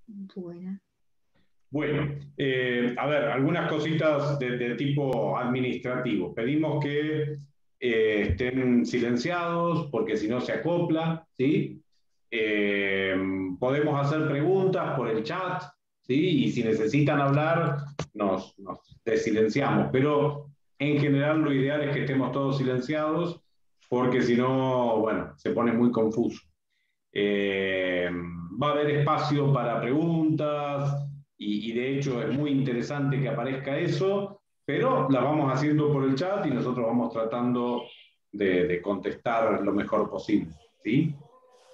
Buena. Bueno, a ver, algunas cositas de tipo administrativo. Pedimos que estén silenciados porque si no se acopla, ¿sí? Eh, Podemos hacer preguntas por el chat, ¿sí? Y si necesitan hablar, nos desilenciamos. Pero en general lo ideal es que estemos todos silenciados porque si no, bueno, se pone muy confuso. Eh, Va a haber espacio para preguntas y de hecho es muy interesante que aparezca eso, pero la vamos haciendo por el chat y nosotros vamos tratando de contestar lo mejor posible. ¿Sí?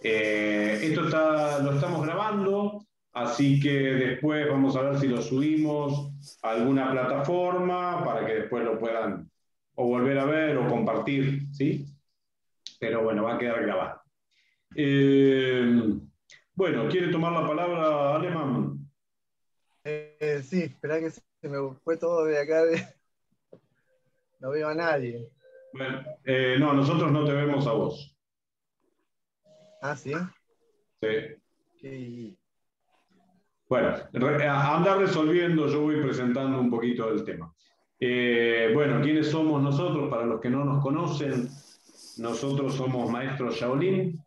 Lo estamos grabando, así que después vamos a ver si lo subimos a alguna plataforma para que después lo puedan o volver a ver o compartir, ¿sí? Pero bueno, va a quedar grabado. Eh, bueno, ¿quiere tomar la palabra, Alemán? Sí, esperá que se me fue todo de acá. No veo a nadie. Bueno, no, nosotros no te vemos a vos. Ah, sí. Sí. ¿Qué? Bueno, anda resolviendo, yo voy presentando un poquito el tema. Bueno, ¿quiénes somos nosotros? Para los que no nos conocen, nosotros somos maestros Shaolin.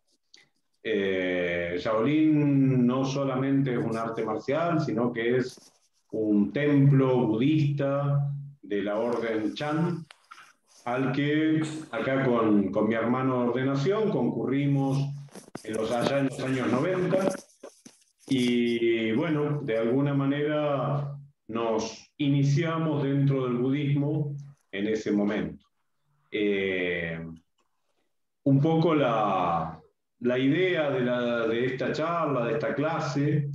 Shaolin no solamente es un arte marcial, sino que es un templo budista de la orden Chan, al que acá con mi hermano de ordenación concurrimos allá en los años 90 y bueno, de alguna manera nos iniciamos dentro del budismo en ese momento. Eh, un poco la idea de esta charla, de esta clase,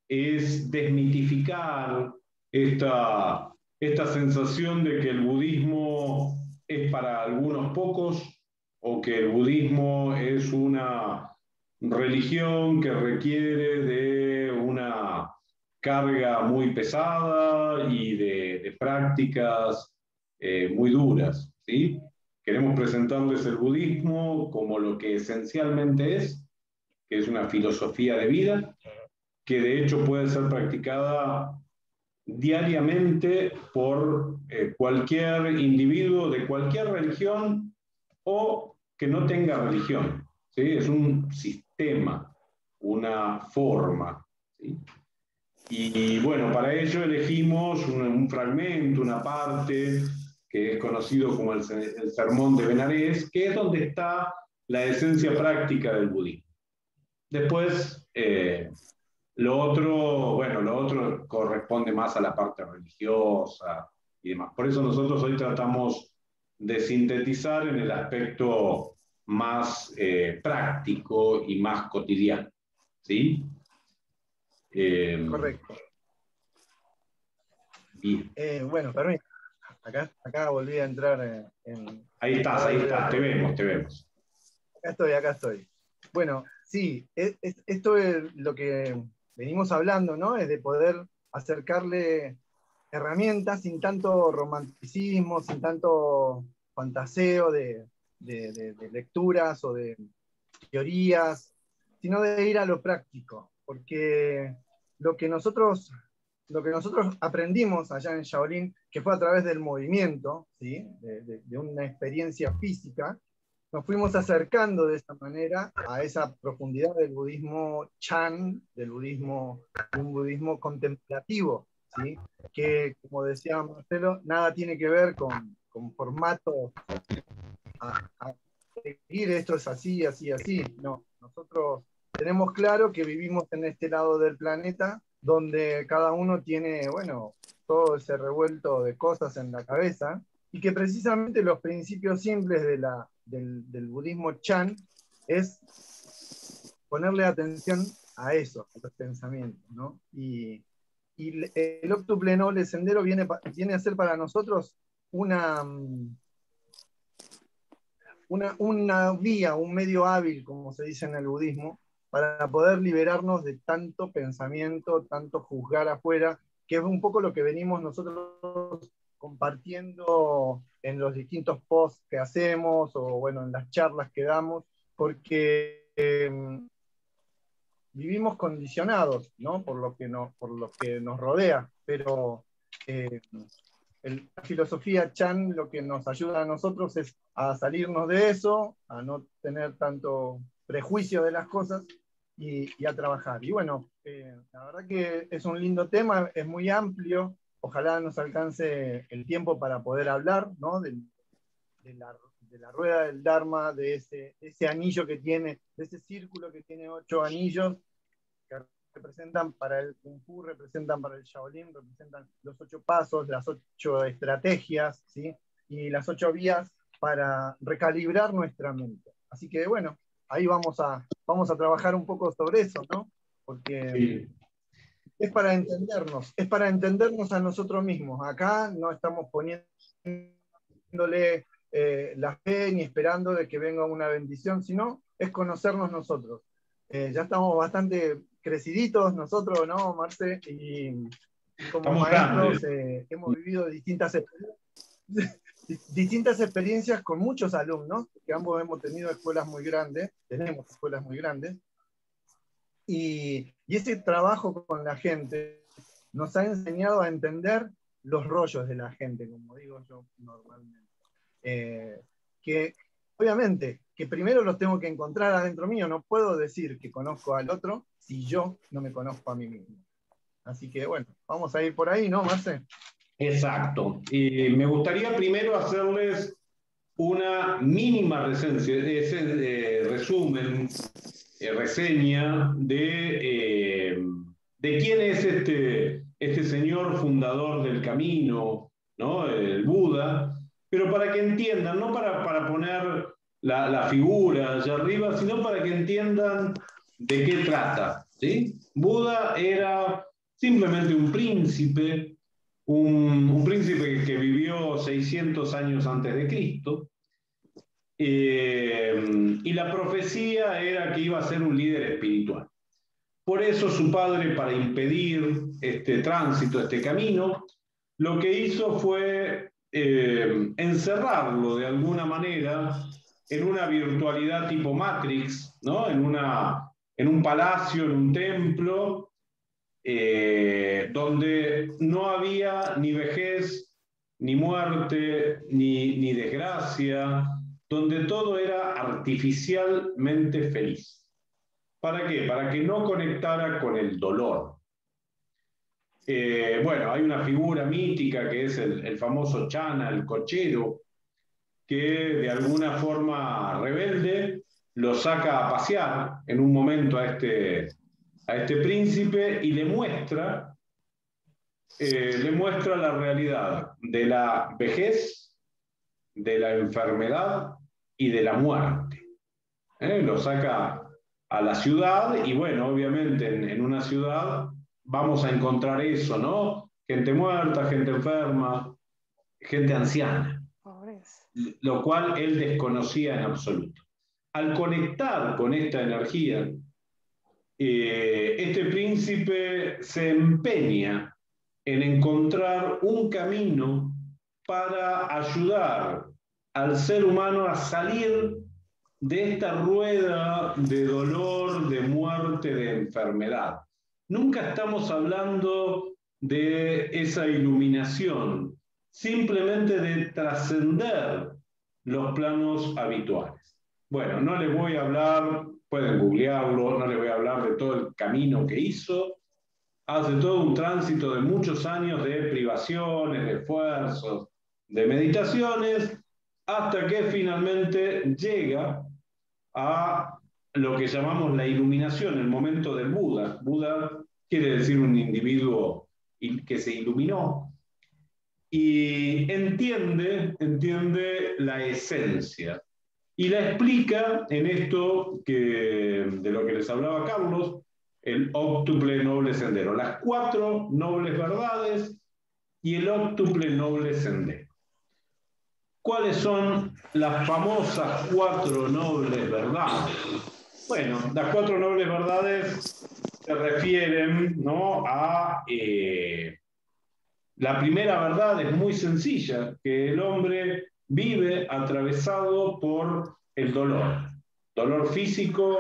es desmitificar esta sensación de que el budismo es para algunos pocos o que el budismo es una religión que requiere de una carga muy pesada y de prácticas muy duras, ¿sí? Queremos presentarles el budismo como lo que esencialmente es, que es una filosofía de vida, que de hecho puede ser practicada diariamente por cualquier individuo de cualquier religión o que no tenga religión. ¿Sí? Es un sistema, una forma. ¿Sí? Y bueno, para ello elegimos un fragmento, una parte que es conocido como el Sermón de Benarés, que es donde está la esencia práctica del budismo. Después, lo otro corresponde más a la parte religiosa y demás. Por eso nosotros hoy tratamos de sintetizar en el aspecto más práctico y más cotidiano. ¿Sí? Correcto. Bien. Bueno, permiso. Acá volví a entrar Ahí estás, ahora ahí lo veo estás, te todo. vemos, te vemos. Acá estoy. Bueno, sí, esto es lo que venimos hablando, ¿no? Es de poder acercarle herramientas sin tanto romanticismo, sin tanto fantaseo de lecturas o de teorías, sino de ir a lo práctico, porque lo que nosotros, lo que nosotros aprendimos allá en Shaolin, que fue a través del movimiento, ¿sí? De una experiencia física, nos fuimos acercando de esta manera a esa profundidad del budismo Chan, de un budismo contemplativo, ¿sí? Que, como decía Marcelo, nada tiene que ver con formatos a seguir, esto es así, así, así. No, nosotros tenemos claro que vivimos en este lado del planeta donde cada uno tiene, bueno, todo ese revuelto de cosas en la cabeza y que precisamente los principios simples del budismo Chan es ponerle atención a eso, a los pensamientos, ¿no? Y el octuple noble sendero viene a ser para nosotros una, una vía, un medio hábil, como se dice en el budismo, para poder liberarnos de tanto pensamiento, tanto juzgar afuera, que es un poco lo que venimos nosotros compartiendo en los distintos posts que hacemos o bueno, en las charlas que damos, porque vivimos condicionados, ¿no? Por lo que nos rodea, pero eh, la filosofía Chan lo que nos ayuda a nosotros es a salirnos de eso, a no tener tanto prejuicio de las cosas y a trabajar. Y bueno, la verdad que es un lindo tema, es muy amplio, ojalá nos alcance el tiempo para poder hablar, ¿no? De la rueda del Dharma, de ese anillo que tiene, de ese círculo que tiene 8 anillos, que representan para el Kung Fu, representan para el Shaolin, representan los 8 pasos, las 8 estrategias, ¿sí? Y las 8 vías para recalibrar nuestra mente. Así que bueno, ahí vamos a trabajar un poco sobre eso, ¿no? Porque Sí. es para entendernos a nosotros mismos. Acá no estamos poniéndole la fe ni esperando de que venga una bendición, sino es conocernos nosotros. Ya estamos bastante creciditos nosotros, ¿no, Marce? Y como Estamos grandes. maestros hemos vivido distintas experiencias con muchos alumnos, que ambos hemos tenido escuelas muy grandes, tenemos escuelas muy grandes, y ese trabajo con la gente nos ha enseñado a entender los rollos de la gente, como digo yo normalmente. Que obviamente, que primero los tengo que encontrar adentro mío, no puedo decir que conozco al otro si yo no me conozco a mí mismo. Así que bueno, vamos a ir por ahí, ¿no, Marce? Exacto. Y me gustaría primero hacerles una mínima resumen, reseña de quién es este señor fundador del camino, ¿no? El Buda, pero para que entiendan, no para poner la figura allá arriba, sino para que entiendan de qué trata, ¿sí? Buda era simplemente un príncipe que vivió 600 años antes de Cristo, y la profecía era que iba a ser un líder espiritual. Por eso su padre, para impedir este tránsito, este camino, lo que hizo fue encerrarlo de alguna manera en una virtualidad tipo Matrix, ¿no? En un palacio, en un templo, donde no había ni vejez, ni muerte, ni desgracia, donde todo era artificialmente feliz. ¿Para qué? Para que no conectara con el dolor. Bueno, hay una figura mítica que es el famoso Chana, el cochero, que de alguna forma rebelde lo saca a pasear en un momento a este príncipe y le muestra la realidad de la vejez, de la enfermedad y de la muerte. Lo saca a la ciudad y bueno, obviamente en una ciudad vamos a encontrar eso, ¿no? Gente muerta, gente enferma, gente anciana, lo cual él desconocía en absoluto. Al conectar con esta energía, este príncipe se empeña en encontrar un camino para ayudar al ser humano a salir de esta rueda de dolor, de muerte, de enfermedad. Nunca estamos hablando de esa iluminación, simplemente de trascender los planos habituales. Bueno, no les voy a hablar, pueden googlearlo, no les voy a hablar de todo el camino que hizo. Hace todo un tránsito de muchos años de privaciones, de esfuerzos, de meditaciones, hasta que finalmente llega a lo que llamamos la iluminación, el momento del Buda. Buda quiere decir un individuo que se iluminó y entiende la esencia. Y la explica en esto de lo que les hablaba Carlos, el óctuple noble sendero, las 4 nobles verdades y el óctuple noble sendero. ¿Cuáles son las famosas 4 nobles verdades? Bueno, las 4 nobles verdades se refieren, ¿no? La primera verdad es muy sencilla, que el hombre vive atravesado por el dolor. Dolor físico,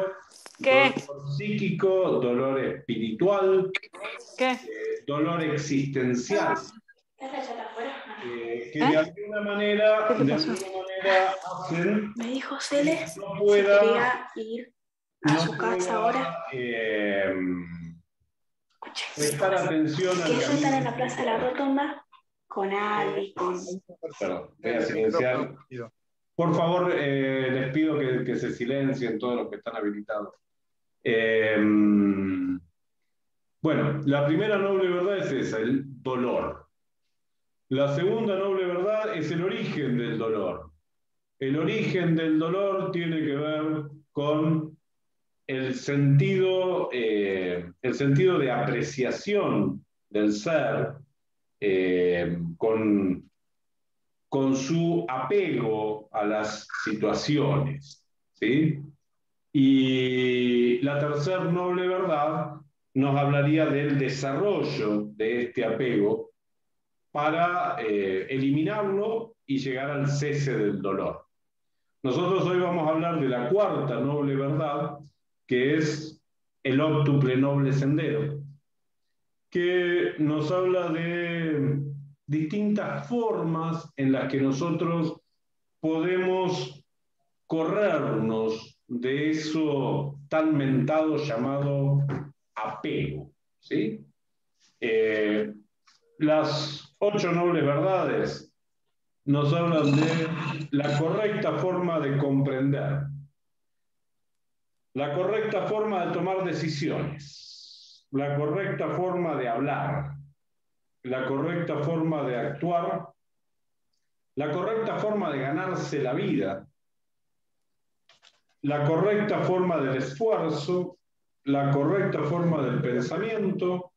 ¿Qué? dolor psíquico, dolor espiritual, ¿Qué? dolor existencial, que de alguna ¿Qué te manera pasó? hacen Me dijo que Cele no si pueda, quería ir a no su casa pueda ahora. Escuché, prestar atención que al ellos están en camino la Plaza de la espiritual. Rotonda con Ali, con... Perdón, voy a silenciar. Por favor, les pido que se silencien todos los que están habilitados. Bueno, la primera noble verdad es esa, el dolor. La segunda noble verdad es el origen del dolor. El origen del dolor tiene que ver con el sentido de apreciación del ser, con su apego a las situaciones, ¿sí? Y la tercera noble verdad nos hablaría del desarrollo de este apego para eliminarlo y llegar al cese del dolor. Nosotros hoy vamos a hablar de la cuarta noble verdad, que es el óctuple noble sendero, que nos habla de distintas formas en las que nosotros podemos corrernos de eso tan mentado llamado apego, ¿sí? Las 8 nobles verdades nos hablan de la correcta forma de comprender, la correcta forma de tomar decisiones, la correcta forma de hablar, la correcta forma de actuar, la correcta forma de ganarse la vida, la correcta forma del esfuerzo, la correcta forma del pensamiento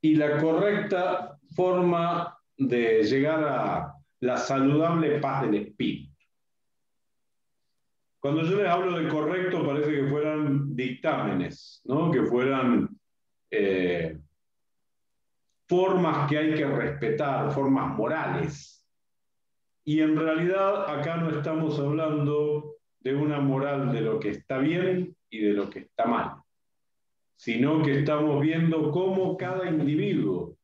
y la correcta forma de llegar a la saludable paz del espíritu. Cuando yo les hablo de correcto parece que fueran dictámenes, ¿no? Que fueran formas que hay que respetar, formas morales. Y en realidad acá no estamos hablando de una moral de lo que está bien y de lo que está mal, sino que estamos viendo cómo cada individuo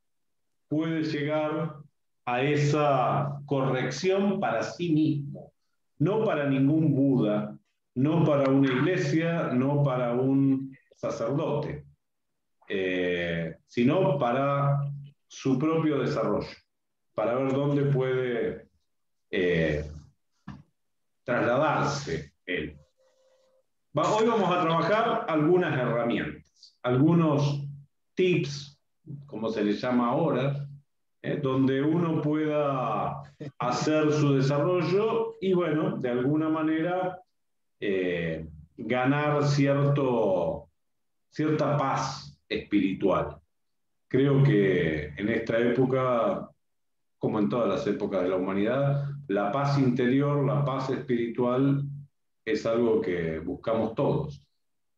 puede llegar a esa corrección para sí mismo, no para ningún Buda, no para una iglesia, no para un sacerdote, sino para su propio desarrollo, para ver dónde puede trasladarse él. Hoy vamos a trabajar algunas herramientas, algunos tips, como se les llama ahora, donde uno pueda hacer su desarrollo y, bueno, de alguna manera ganar cierta paz espiritual. Creo que en esta época, como en todas las épocas de la humanidad, la paz interior, la paz espiritual es algo que buscamos todos.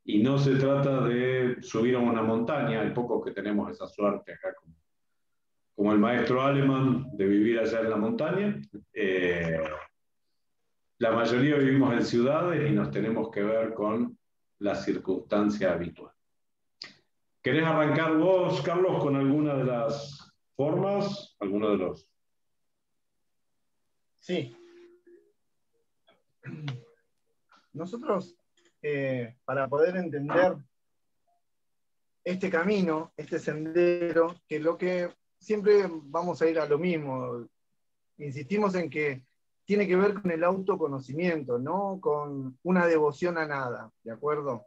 Y no se trata de subir a una montaña, hay pocos que tenemos esa suerte acá, como el maestro Alemán, de vivir allá en la montaña. La mayoría vivimos en ciudades y nos tenemos que ver con la circunstancia habitual. ¿Querés arrancar vos, Carlos, con alguna de las formas? ¿Alguno de los? Sí. Nosotros, para poder entender este camino, este sendero, que lo que siempre vamos a ir a lo mismo, insistimos en que tiene que ver con el autoconocimiento, no con una devoción a nada, ¿de acuerdo?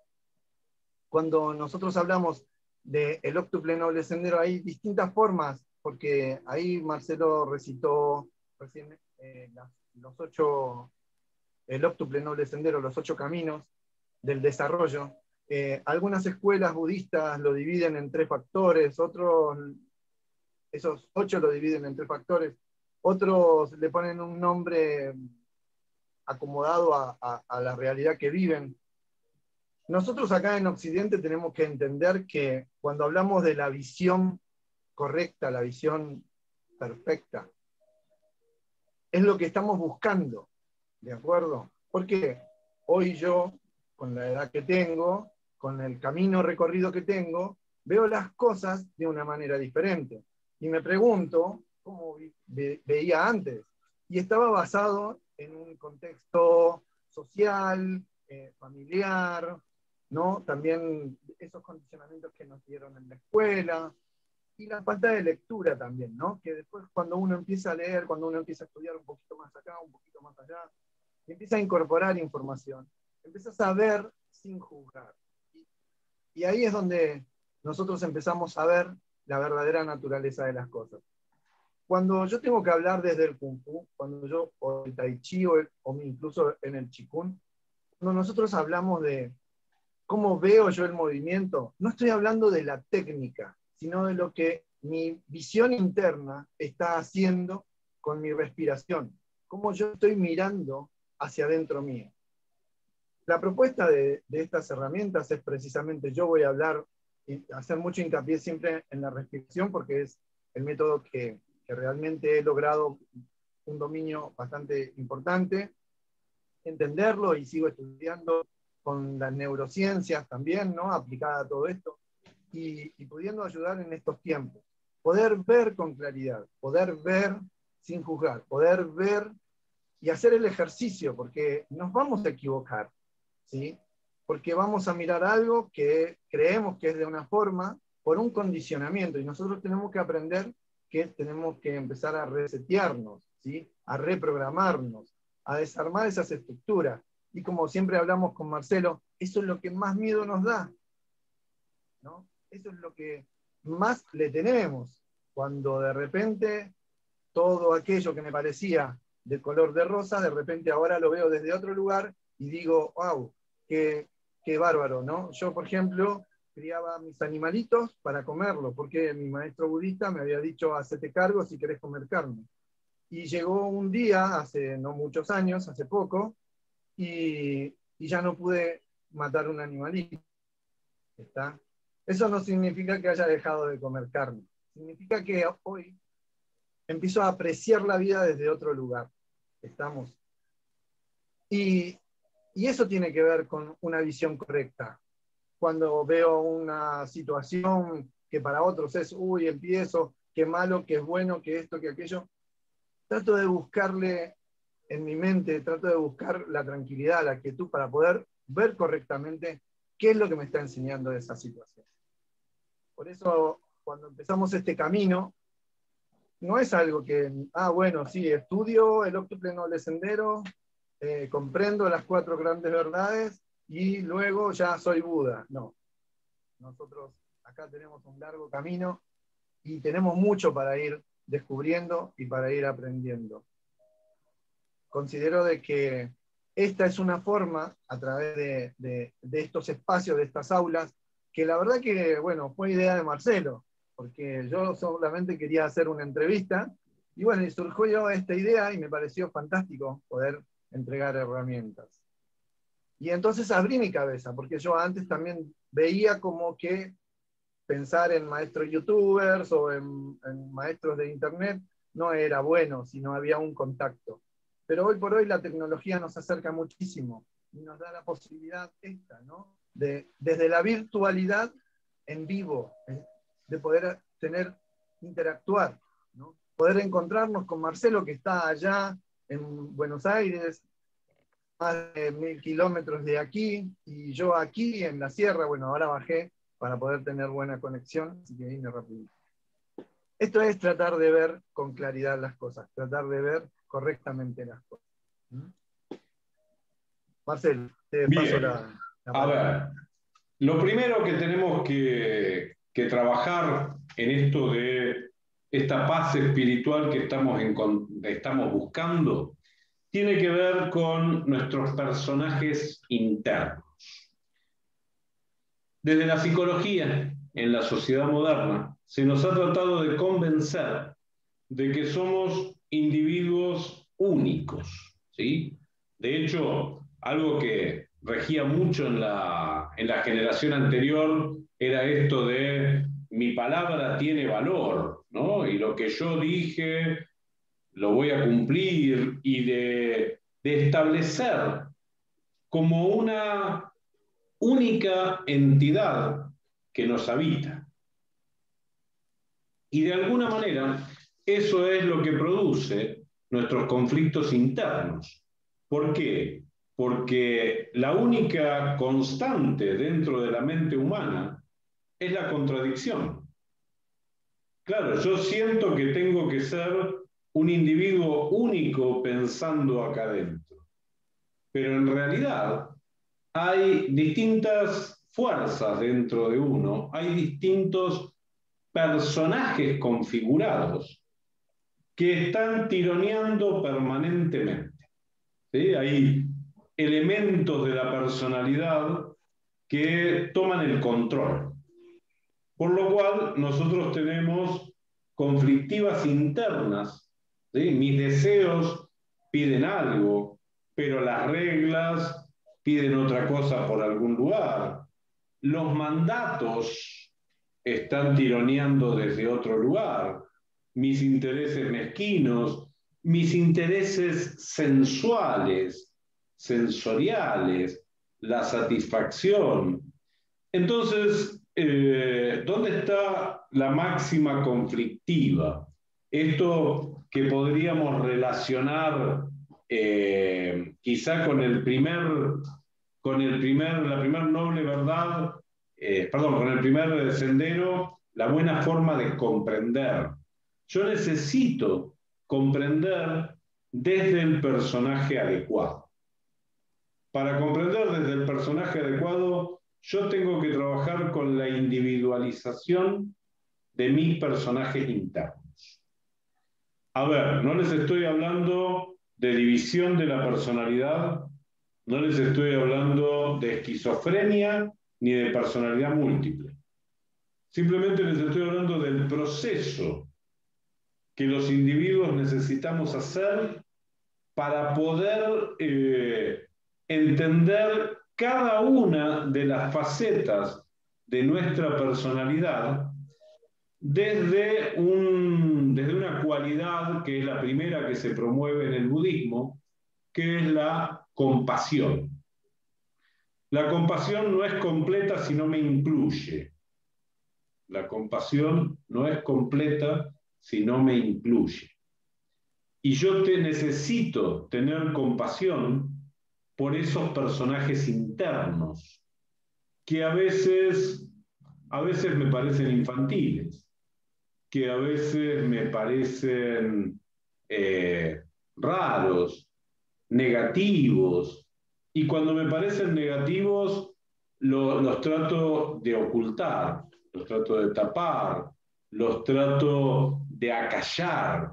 Cuando nosotros hablamos del óctuple noble sendero, hay distintas formas, porque ahí Marcelo recitó recién los 8, el óctuple noble sendero, los 8 caminos del desarrollo. Algunas escuelas budistas lo dividen en 3 factores, otros, esos 8 lo dividen en 3 factores, otros le ponen un nombre acomodado a la realidad que viven. Nosotros acá en Occidente tenemos que entender que cuando hablamos de la visión correcta, la visión perfecta, es lo que estamos buscando, ¿de acuerdo? Porque hoy yo con la edad que tengo, con el camino recorrido que tengo, veo las cosas de una manera diferente. Y me pregunto cómo veía antes. Y estaba basado en un contexto social, familiar, ¿no? También esos condicionamientos que nos dieron en la escuela, y la falta de lectura también, ¿no? Que después cuando uno empieza a leer, cuando uno empieza a estudiar un poquito más acá, un poquito más allá, y empieza a incorporar información, empiezas a ver sin juzgar. Y ahí es donde nosotros empezamos a ver la verdadera naturaleza de las cosas. Cuando yo tengo que hablar desde el Kung Fu, cuando yo, o el Tai Chi, o incluso en el Qigong, cuando nosotros hablamos de cómo veo yo el movimiento, no estoy hablando de la técnica, sino de lo que mi visión interna está haciendo con mi respiración, cómo yo estoy mirando hacia adentro mío. La propuesta de estas herramientas es precisamente, yo voy a hablar y hacer mucho hincapié siempre en la respiración, porque es el método que realmente he logrado un dominio bastante importante, entenderlo, y sigo estudiando con las neurociencias también, ¿no? Aplicada a todo esto, y pudiendo ayudar en estos tiempos. Poder ver con claridad, poder ver sin juzgar, poder ver y hacer el ejercicio, porque nos vamos a equivocar, ¿sí? Porque vamos a mirar algo que creemos que es de una forma por un condicionamiento, y nosotros tenemos que aprender que tenemos que empezar a resetearnos, ¿sí? A reprogramarnos, a desarmar esas estructuras. Y como siempre hablamos con Marcelo, eso es lo que más miedo nos da, ¿no? Eso es lo que más le tenemos, cuando de repente todo aquello que me parecía de color de rosa, de repente ahora lo veo desde otro lugar y digo, wow, qué bárbaro, ¿no? Yo, por ejemplo, criaba mis animalitos para comerlo, porque mi maestro budista me había dicho, hacete cargo si querés comer carne. Y llegó un día, hace no muchos años, hace poco, y ya no pude matar un animalito. ¿Está? Eso no significa que haya dejado de comer carne. Significa que hoy empiezo a apreciar la vida desde otro lugar. ¿Estamos? Y eso tiene que ver con una visión correcta. Cuando veo una situación que para otros es, uy, empiezo, qué malo, qué es bueno, qué esto, qué aquello, trato de buscarle en mi mente, trato de buscar la tranquilidad, la quietud, para poder ver correctamente qué es lo que me está enseñando esa situación. Por eso, cuando empezamos este camino, no es algo que, bueno, sí, estudio el octuple noble sendero, comprendo las 4 grandes verdades y luego ya soy Buda. No. Nosotros acá tenemos un largo camino y tenemos mucho para ir descubriendo y para ir aprendiendo. Considero de que esta es una forma, a través de estos espacios, de estas aulas, que la verdad que, bueno, fue idea de Marcelo, porque yo solamente quería hacer una entrevista, y bueno, y surgió esta idea y me pareció fantástico poder entregar herramientas. Y entonces abrí mi cabeza, porque yo antes también veía como que pensar en maestros youtubers o en maestros de internet no era bueno si no había un contacto. Pero hoy por hoy la tecnología nos acerca muchísimo y nos da la posibilidad esta, ¿no? Desde la virtualidad en vivo, de poder interactuar, ¿no? Poder encontrarnos con Marcelo, que está allá en Buenos Aires, más de 1000 kilómetros de aquí, y yo aquí en la sierra. Bueno, ahora bajé para poder tener buena conexión, así que vine rápido. Esto es tratar de ver con claridad las cosas, tratar de ver correctamente las cosas. Marcelo, te paso la A ver, lo primero que tenemos que trabajar en esto de esta paz espiritual que estamos buscando, tiene que ver con nuestros personajes internos. Desde la psicología, en la sociedad moderna, se nos ha tratado de convencer de que somos individuos únicos, ¿sí? De hecho, algo que regía mucho en la generación anterior era esto de mi palabra tiene valor, ¿no? Y lo que yo dije lo voy a cumplir, y de establecer como una única entidad que nos habita. Y de alguna manera, eso es lo que produce nuestros conflictos internos. ¿Por qué? Porque la única constante dentro de la mente humana es la contradicción. Claro, yo siento que tengo que ser un individuo único pensando acá adentro, pero en realidad hay distintas fuerzas dentro de uno, hay distintos personajes configurados que están tironeando permanentemente. ¿Sí? Hay elementos de la personalidad que toman el control. Por lo cual nosotros tenemos conflictivas internas, ¿sí? Mis deseos piden algo, pero las reglas piden otra cosa por algún lugar. Los mandatos están tironeando desde otro lugar. Mis intereses mezquinos, mis intereses sensuales, sensoriales, la satisfacción. Entonces, ¿dónde está la máxima conflictiva? Esto que podríamos relacionar quizá con la primer noble verdad, con el primer sendero, la buena forma de comprender. Yo necesito comprender desde el personaje adecuado. Para comprender desde el personaje adecuado, yo tengo que trabajar con la individualización de mis personajes internos. A ver, no les estoy hablando de división de la personalidad, no les estoy hablando de esquizofrenia ni de personalidad múltiple. Simplemente les estoy hablando del proceso que los individuos necesitamos hacer para poder entender cada una de las facetas de nuestra personalidad desde una cualidad que es la primera que se promueve en el budismo, que es la compasión. La compasión no es completa si no me incluye. La compasión no es completa si no me incluye. Y yo necesito tener compasión por esos personajes internos que a veces me parecen infantiles, que a veces me parecen raros, negativos, y cuando me parecen negativos los trato de ocultar, los trato de tapar, los trato de acallar.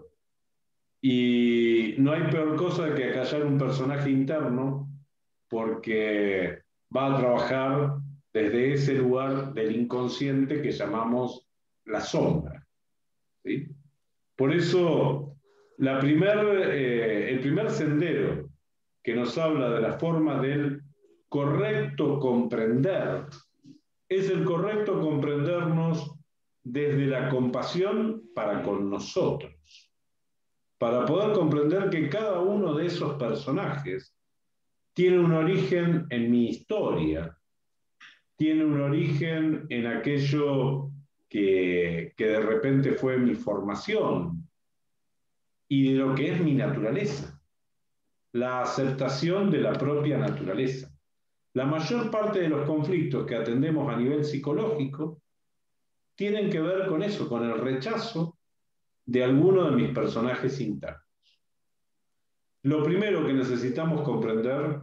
Y no hay peor cosa que acallar un personaje interno porque va a trabajar desde ese lugar del inconsciente que llamamos la sombra. ¿Sí? Por eso, el primer sendero que nos habla de la forma del correcto comprender es el correcto comprendernos desde la compasión para con nosotros, para poder comprender que cada uno de esos personajes tiene un origen en mi historia, tiene un origen en aquello que de repente fue mi formación y de lo que es mi naturaleza, la aceptación de la propia naturaleza. La mayor parte de los conflictos que atendemos a nivel psicológico tienen que ver con eso, con el rechazo de alguno de mis personajes internos. Lo primero que necesitamos comprender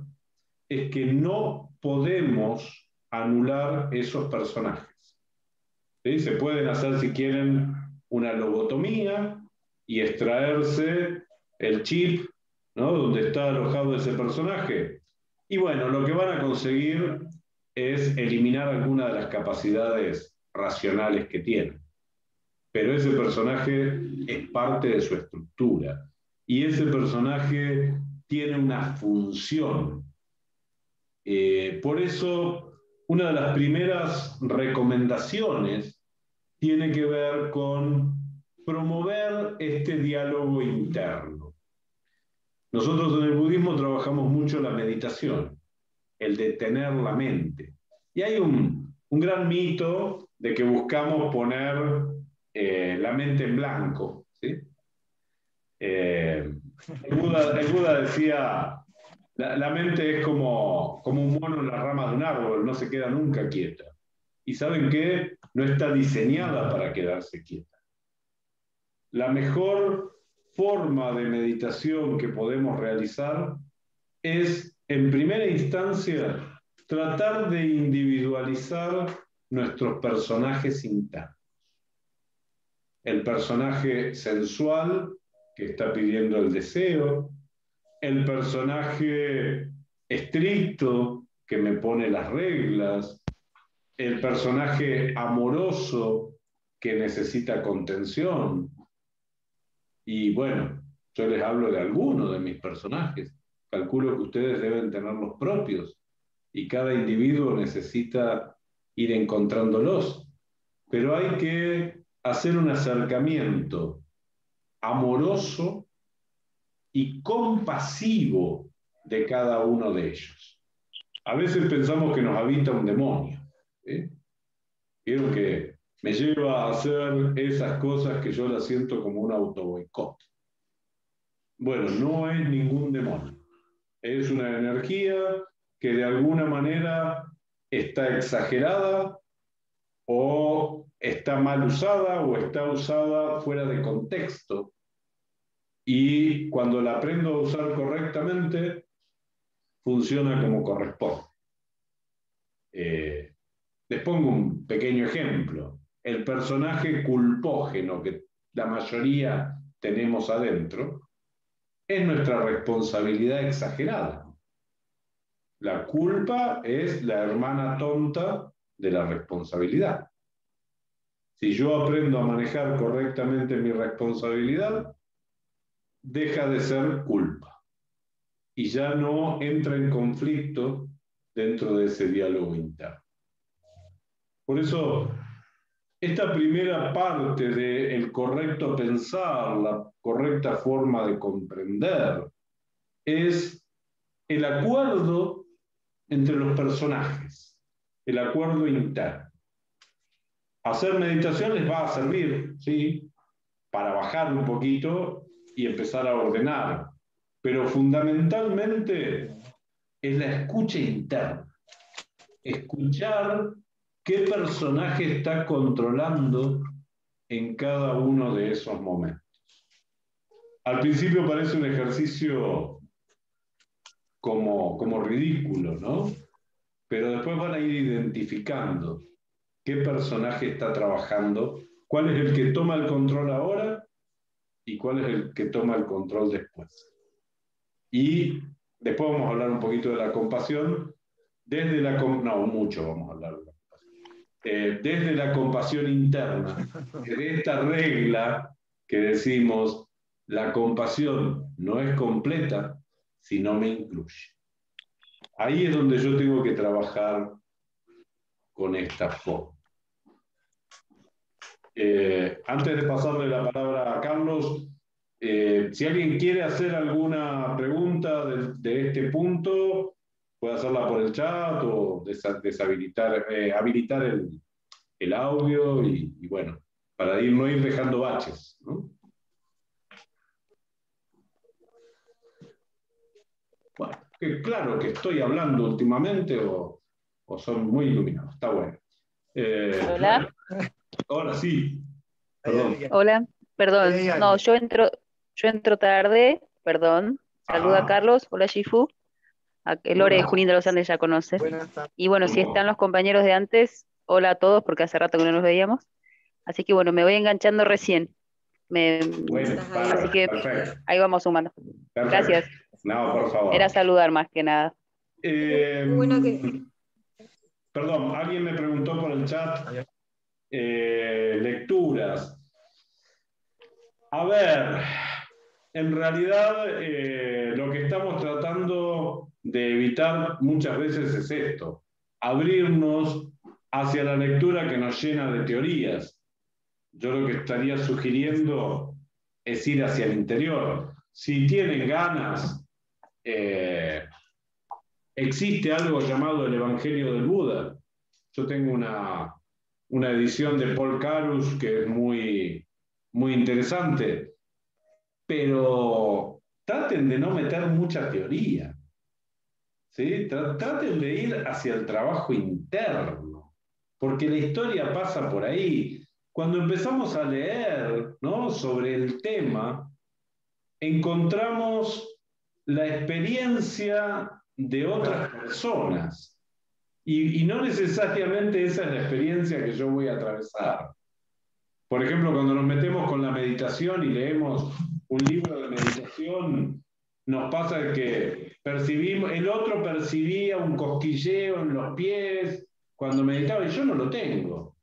es que no podemos anular esos personajes. ¿Sí? Se pueden hacer, si quieren, una lobotomía y extraerse el chip, ¿no?, donde está alojado ese personaje. Y bueno, lo que van a conseguir es eliminar algunas de las capacidades racionales que tienen. Pero ese personaje es parte de su estructura. Y ese personaje tiene una función. Por eso, una de las primeras recomendaciones tiene que ver con promover este diálogo interno. Nosotros en el budismo trabajamos mucho la meditación, el detener la mente. Y hay un gran mito de que buscamos poner la mente en blanco, ¿sí? El Buda decía, la mente es como un mono en las ramas de un árbol, no se queda nunca quieta. ¿Y saben qué? No está diseñada para quedarse quieta. La mejor forma de meditación que podemos realizar es, en primera instancia, tratar de individualizar nuestros personajes internos. El personaje sensual que está pidiendo el deseo, el personaje estricto que me pone las reglas, el personaje amoroso que necesita contención. Y bueno, yo les hablo de algunos de mis personajes. Calculo que ustedes deben tener los propios y cada individuo necesita ir encontrándolos. Pero hay que hacer un acercamiento amoroso y compasivo de cada uno de ellos. A veces pensamos que nos habita un demonio, ¿sí? Quiero que me lleva a hacer esas cosas que yo las siento como un autoboicot. Bueno, no es ningún demonio. Es una energía que de alguna manera está exagerada o está mal usada o está usada fuera de contexto. Y cuando la aprendo a usar correctamente, funciona como corresponde. Les pongo un pequeño ejemplo. El personaje culpógeno que la mayoría tenemos adentro es nuestra responsabilidad exagerada. La culpa es la hermana tonta de la responsabilidad. Si yo aprendo a manejar correctamente mi responsabilidad, deja de ser culpa y ya no entra en conflicto dentro de ese diálogo interno. Por eso, esta primera parte del correcto pensar, la correcta forma de comprender, es el acuerdo entre los personajes, el acuerdo interno. Hacer meditación les va a servir, ¿sí?, para bajar un poquito y empezar a ordenar, pero fundamentalmente es la escucha interna. Escuchar qué personaje está controlando en cada uno de esos momentos. Al principio parece un ejercicio como ridículo, ¿no? Pero después van a ir identificando qué personaje está trabajando, cuál es el que toma el control ahora y cuál es el que toma el control después. Y después vamos a hablar un poquito de la compasión, no, mucho vamos a hablar de la compasión. Desde la compasión interna, de esta regla que decimos, la compasión no es completa si no me incluye. Ahí es donde yo tengo que trabajar con esta forma. Antes de pasarle la palabra a Carlos, si alguien quiere hacer alguna pregunta de este punto, puede hacerla por el chat o habilitar el audio y bueno, para no ir dejando baches, ¿no? Bueno, claro que estoy hablando últimamente o son muy iluminados, está bueno. Hola. Ahora sí. Perdón. Hola, perdón. No, yo entro tarde, perdón. Saluda a Carlos, hola Shifu. A Lore Junín de los Andes ya conoce. Y bueno, si están los compañeros de antes, hola a todos, porque hace rato que no nos veíamos. Así que bueno, me voy enganchando recién. Así que perfecto. Ahí vamos sumando. Perfecto. Gracias. No, por favor. Era saludar más que nada. Perdón, alguien me preguntó por el chat lecturas. A ver, en realidad lo que estamos tratando de evitar muchas veces es esto, abrirnos hacia la lectura que nos llena de teorías. Yo lo que estaría sugiriendo es ir hacia el interior. Si tienen ganas, existe algo llamado el Evangelio del Buda, Yo tengo una edición de Paul Carus que es muy, muy interesante, pero traten de no meter mucha teoría, ¿sí? Traten de ir hacia el trabajo interno, porque la historia pasa por ahí. Cuando empezamos a leer, ¿no?, sobre el tema, encontramos la experiencia de otras personas y no necesariamente esa es la experiencia que yo voy a atravesar. Por ejemplo, cuando nos metemos con la meditación y leemos un libro de meditación, nos pasa que percibimos, el otro percibía un cosquilleo en los pies cuando meditaba y yo no lo tengo.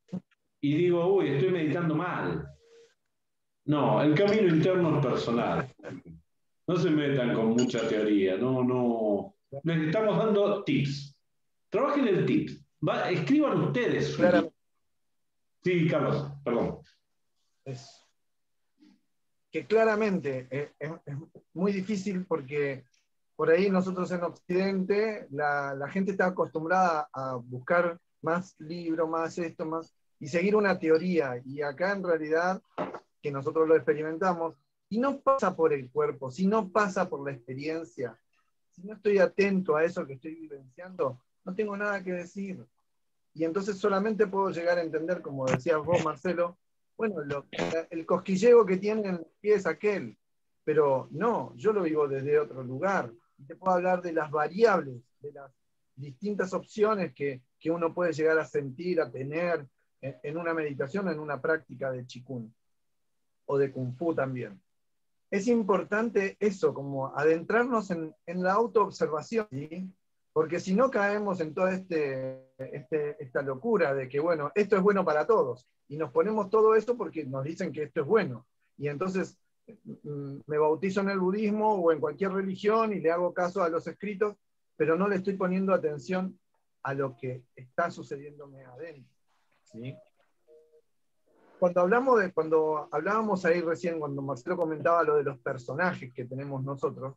Y digo, uy, estoy meditando mal. No, el camino interno es personal. No se metan con mucha teoría, no. Les estamos dando tips. Trabajen el tip. Escriban ustedes su tip. Sí, Carlos, perdón. Es que claramente es muy difícil porque por ahí nosotros en Occidente la gente está acostumbrada a buscar más libros, más esto, más, y seguir una teoría. Y acá en realidad, que nosotros lo experimentamos, si no pasa por el cuerpo, si no pasa por la experiencia, si no estoy atento a eso que estoy vivenciando, no tengo nada que decir. Y entonces solamente puedo llegar a entender, como decías vos, Marcelo, bueno, el cosquilleo que tiene en el pie es aquel, pero no, yo lo vivo desde otro lugar. Y te puedo hablar de las variables, de las distintas opciones que uno puede llegar a sentir, a tener en una meditación, en una práctica de Qigong o de Kung Fu también. Es importante eso, como adentrarnos en la autoobservación, ¿sí? Porque si no caemos en toda esta locura de que, bueno, esto es bueno para todos, y nos ponemos todo eso porque nos dicen que esto es bueno, y entonces me bautizo en el budismo o en cualquier religión y le hago caso a los escritos, pero no le estoy poniendo atención a lo que está sucediéndome adentro, ¿sí? Cuando hablábamos ahí recién, cuando Marcelo comentaba lo de los personajes que tenemos nosotros,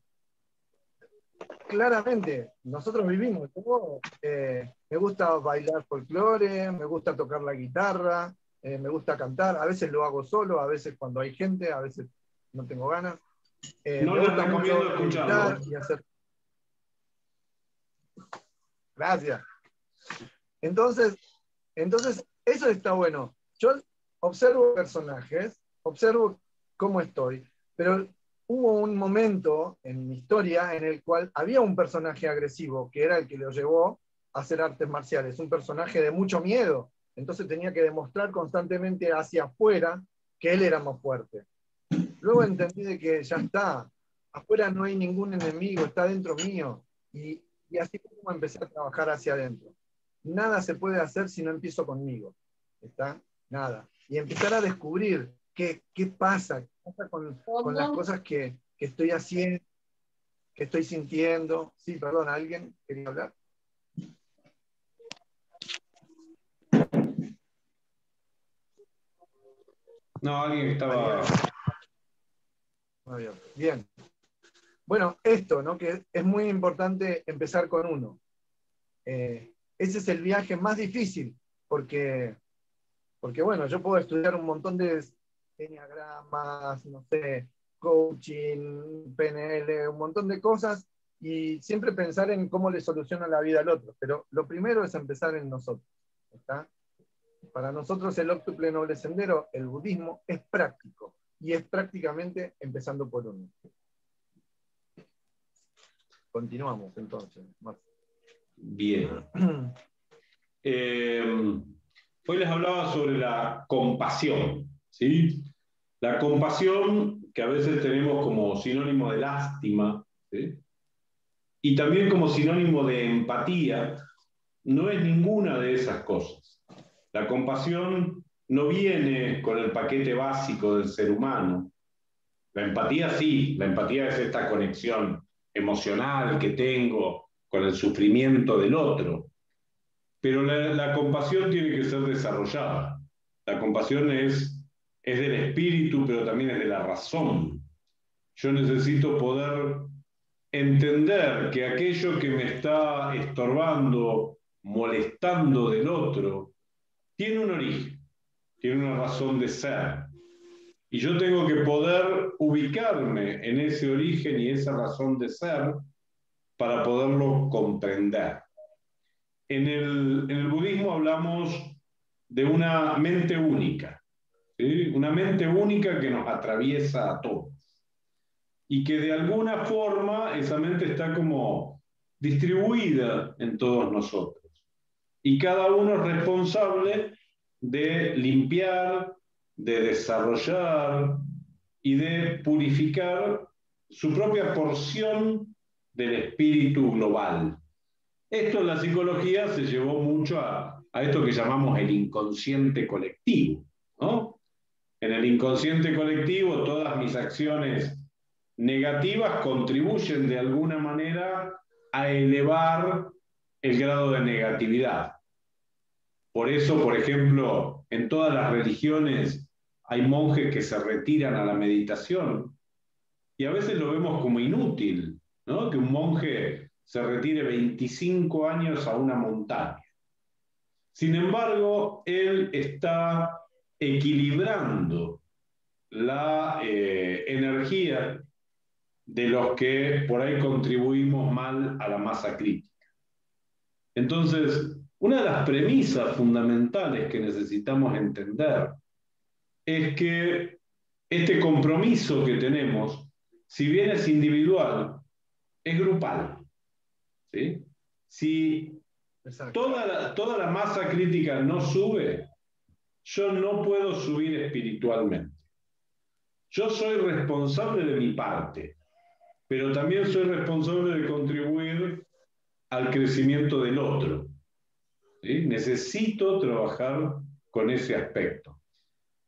claramente, nosotros vivimos. Me gusta bailar folclore, me gusta tocar la guitarra, me gusta cantar, a veces lo hago solo, a veces cuando hay gente, a veces no tengo ganas. No me les gusta recomiendo mucho escucharlo. y hacer... Gracias. Entonces, eso está bueno. Yo observo personajes, observo cómo estoy, pero hubo un momento en mi historia en el cual había un personaje agresivo, que era el que lo llevó a hacer artes marciales, un personaje de mucho miedo, entonces tenía que demostrar constantemente hacia afuera que él era más fuerte. Luego entendí de que ya está, afuera no hay ningún enemigo, está dentro mío, y así como empecé a trabajar hacia adentro. Nada se puede hacer si no empiezo conmigo, ¿está? Nada. Y empezar a descubrir qué pasa con las cosas que estoy haciendo, que estoy sintiendo. Sí, perdón, ¿alguien quería hablar? No, alguien estaba... Bien. Bueno, esto, ¿no? Que es muy importante empezar con uno. Ese es el viaje más difícil, porque bueno, yo puedo estudiar un montón de enneagramas, no sé, coaching, PNL, un montón de cosas, y siempre pensar en cómo le soluciona la vida al otro. Pero lo primero es empezar en nosotros, ¿está? Para nosotros el Octuple Noble Sendero, el budismo, es práctico, y es prácticamente empezando por uno. Continuamos entonces. Bien. Hoy les hablaba sobre la compasión, ¿sí? La compasión, que a veces tenemos como sinónimo de lástima, ¿sí?, y también como sinónimo de empatía, no es ninguna de esas cosas. La compasión no viene con el paquete básico del ser humano. La empatía sí, la empatía es esta conexión emocional que tengo con el sufrimiento del otro. Pero la compasión tiene que ser desarrollada. La compasión es del espíritu, pero también es de la razón. Yo necesito poder entender que aquello que me está estorbando, molestando del otro, tiene un origen, tiene una razón de ser. Y yo tengo que poder ubicarme en ese origen y esa razón de ser para poderlo comprender. En el budismo hablamos de una mente única, ¿sí? Una mente única que nos atraviesa a todos. Y que de alguna forma esa mente está como distribuida en todos nosotros. Y cada uno es responsable de limpiar, de desarrollar y de purificar su propia porción del espíritu global. Esto en la psicología se llevó mucho a esto que llamamos el inconsciente colectivo, ¿no? En el inconsciente colectivo todas mis acciones negativas contribuyen de alguna manera a elevar el grado de negatividad. Por eso, por ejemplo, en todas las religiones hay monjes que se retiran a la meditación y a veces lo vemos como inútil, ¿no? Que un monje se retire 25 años a una montaña. Sin embargo, él está equilibrando la energía de los que por ahí contribuimos mal a la masa crítica. Entonces, una de las premisas fundamentales que necesitamos entender es que este compromiso que tenemos, si bien es individual, es grupal, ¿sí? Si toda la masa crítica no sube, yo no puedo subir espiritualmente. Yo soy responsable de mi parte, pero también soy responsable de contribuir al crecimiento del otro. ¿Sí? Necesito trabajar con ese aspecto.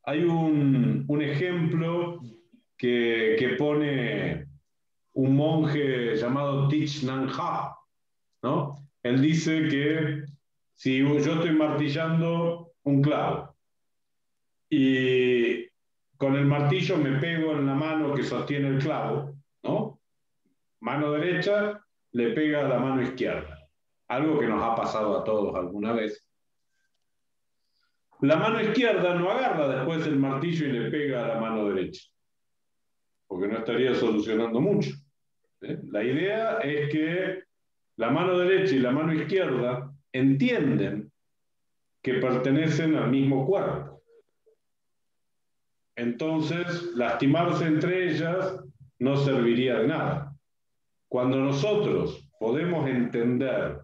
Hay un ejemplo que pone un monje llamado Thich Nhat Hanh, ¿no? Él dice que si yo estoy martillando un clavo y con el martillo me pego en la mano que sostiene el clavo, ¿no? Mano derecha le pega a la mano izquierda, algo que nos ha pasado a todos alguna vez. La mano izquierda no agarra después el martillo y le pega a la mano derecha, porque no estaría solucionando mucho. La idea es que la mano derecha y la mano izquierda entienden que pertenecen al mismo cuerpo. Entonces, lastimarse entre ellas no serviría de nada. Cuando nosotros podemos entender,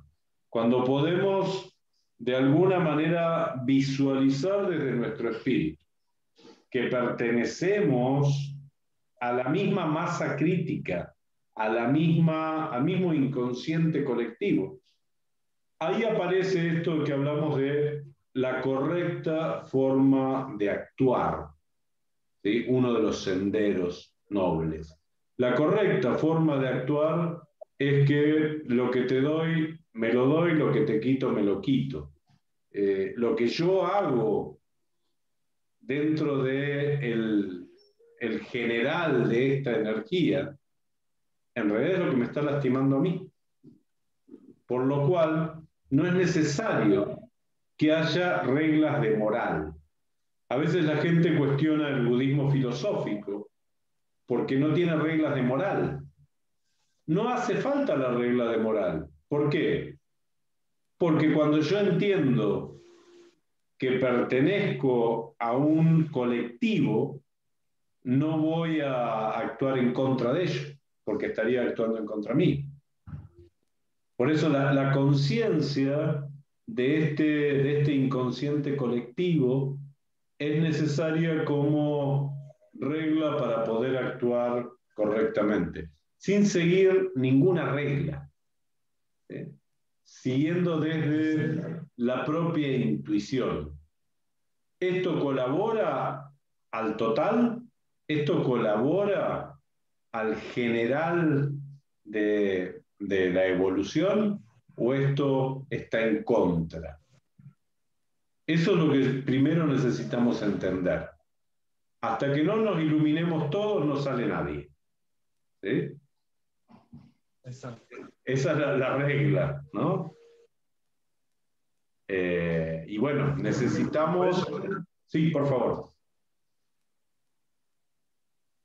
cuando podemos de alguna manera visualizar desde nuestro espíritu que pertenecemos a la misma masa crítica, al mismo inconsciente colectivo, ahí aparece esto que hablamos de la correcta forma de actuar, ¿sí? Uno de los senderos nobles. La correcta forma de actuar es que lo que te doy, me lo doy, lo que te quito, me lo quito. Lo que yo hago dentro de el general de esta energía, en realidad es lo que me está lastimando a mí. Por lo cual, no es necesario que haya reglas de moral. A veces la gente cuestiona el budismo filosófico porque no tiene reglas de moral. No hace falta la regla de moral. ¿Por qué? Porque cuando yo entiendo que pertenezco a un colectivo, no voy a actuar en contra de ello, porque estaría actuando en contra mí. Por eso la conciencia de este inconsciente colectivo es necesaria como regla para poder actuar correctamente, sin seguir ninguna regla, siguiendo desde la propia intuición. ¿Esto colabora al total? ¿Esto colabora al general de la evolución? ¿O esto está en contra? Eso es lo que primero necesitamos entender. Hasta que no nos iluminemos todos, no sale nadie. ¿Sí? Exacto. Esa es la regla, ¿no? Y bueno, necesitamos... Sí, por favor.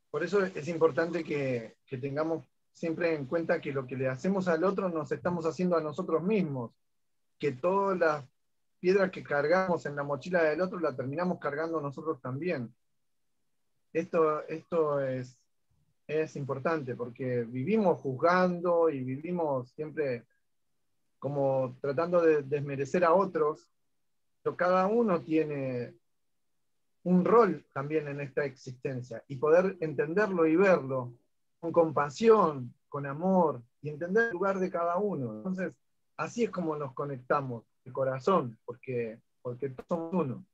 Por eso es importante que tengamos siempre en cuenta que lo que le hacemos al otro nos estamos haciendo a nosotros mismos, que todas las piedras que cargamos en la mochila del otro la terminamos cargando nosotros también. Esto es importante porque vivimos juzgando y vivimos siempre como tratando de desmerecer a otros, pero cada uno tiene un rol también en esta existencia y poder entenderlo y verlo con compasión, con amor y entender el lugar de cada uno. Entonces, así es como nos conectamos, el corazón, porque todos somos uno,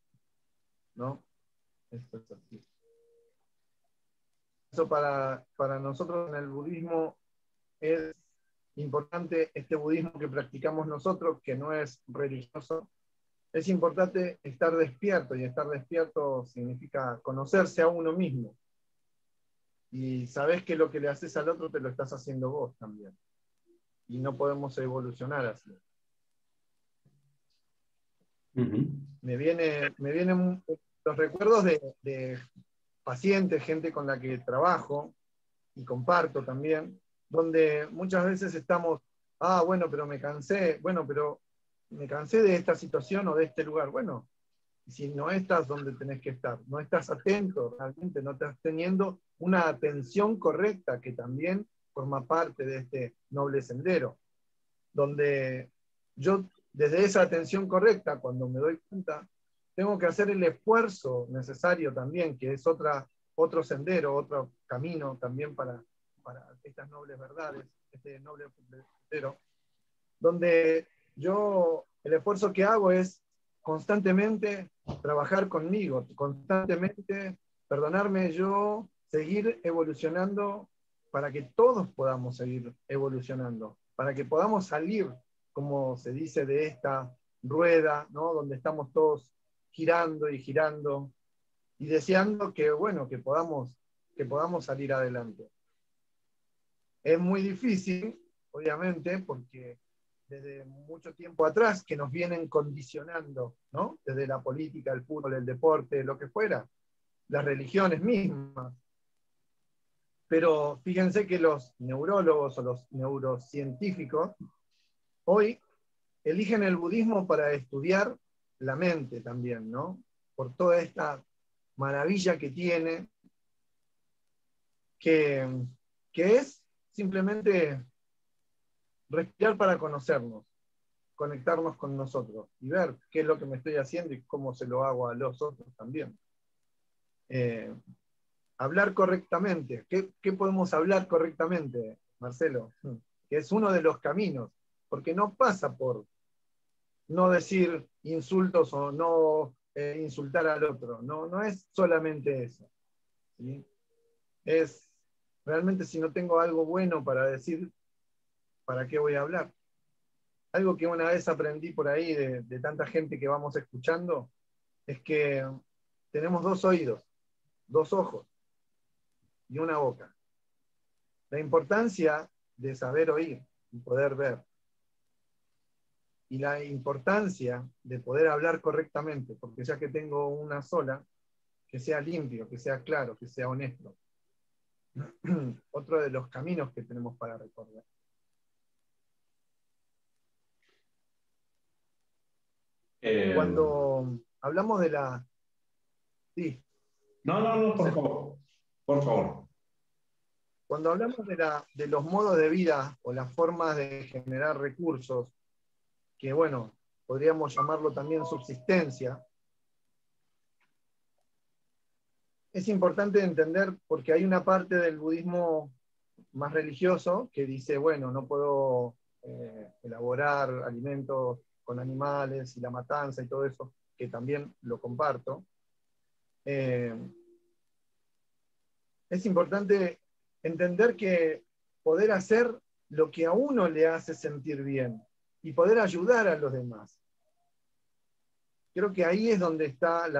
¿no? Esto es así. Eso para nosotros en el budismo es importante, este budismo que practicamos nosotros, que no es religioso. Es importante estar despierto, y estar despierto significa conocerse a uno mismo. Y sabes que lo que le haces al otro te lo estás haciendo vos también. Y no podemos evolucionar así. Me vienen los recuerdos de pacientes, gente con la que trabajo y comparto también, donde muchas veces estamos, bueno, pero me cansé, bueno, pero me cansé de esta situación o de este lugar. Bueno, si no estás donde tenés que estar, no estás atento, realmente no estás teniendo una atención correcta, que también forma parte de este noble sendero, donde yo, desde esa atención correcta, cuando me doy cuenta, tengo que hacer el esfuerzo necesario también, que es otro sendero, otro camino también para estas nobles verdades, este noble sendero, donde yo el esfuerzo que hago es constantemente trabajar conmigo, constantemente perdonarme yo, seguir evolucionando para que todos podamos seguir evolucionando, para que podamos salir, como se dice, de esta rueda, ¿no? Donde estamos todos girando y girando y deseando que, bueno, que podamos salir adelante. Es muy difícil, obviamente, porque desde mucho tiempo atrás que nos vienen condicionando, ¿no? Desde la política, el fútbol, el deporte, lo que fuera, las religiones mismas. Pero fíjense que los neurólogos o los neurocientíficos hoy eligen el budismo para estudiar la mente también, ¿no? Por toda esta maravilla que tiene, que es simplemente respirar para conocernos, conectarnos con nosotros y ver qué es lo que me estoy haciendo y cómo se lo hago a los otros también. Hablar correctamente. ¿Qué podemos hablar correctamente, Marcelo? Que es uno de los caminos, porque no pasa por no decir insultos o no insultar al otro. No es solamente eso. ¿Sí? Es realmente, si no tengo algo bueno para decir, ¿para qué voy a hablar? Algo que una vez aprendí por ahí de tanta gente que vamos escuchando es que tenemos dos oídos, dos ojos y una boca. La importancia de saber oír y poder ver. Y la importancia de poder hablar correctamente, porque ya que tengo una sola, que sea limpio, que sea claro, que sea honesto. Otro de los caminos que tenemos para recorrer. Cuando hablamos de la... Sí. No, por favor. Por favor. Cuando hablamos de los modos de vida o las formas de generar recursos, que bueno, podríamos llamarlo también subsistencia, es importante entender, porque hay una parte del budismo más religioso que dice, bueno, no puedo elaborar alimentos con animales y la matanza y todo eso, que también lo comparto. Es importante entender que poder hacer lo que a uno le hace sentir bien y poder ayudar a los demás. Creo que ahí es donde está el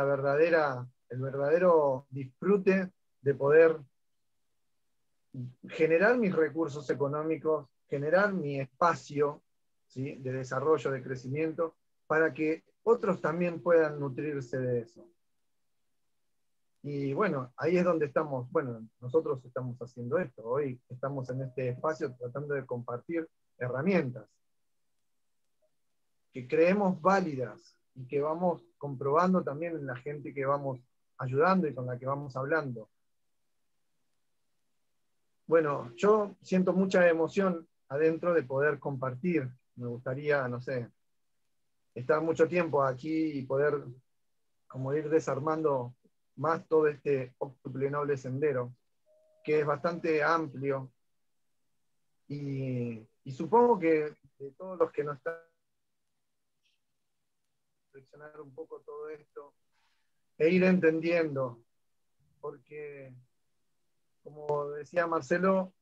verdadero disfrute de poder generar mis recursos económicos, generar mi espacio, ¿sí?, de desarrollo, de crecimiento, para que otros también puedan nutrirse de eso. Y bueno, ahí es donde estamos, bueno, nosotros estamos haciendo esto, hoy estamos en este espacio tratando de compartir herramientas que creemos válidas y que vamos comprobando también en la gente que vamos ayudando y con la que vamos hablando. Bueno, yo siento mucha emoción adentro de poder compartir. Me gustaría, no sé, estar mucho tiempo aquí y poder como ir desarmando más todo este octuple noble sendero, que es bastante amplio. Y supongo que de todos los que no están, reflexionar un poco todo esto e ir entendiendo, porque como decía Marcelo,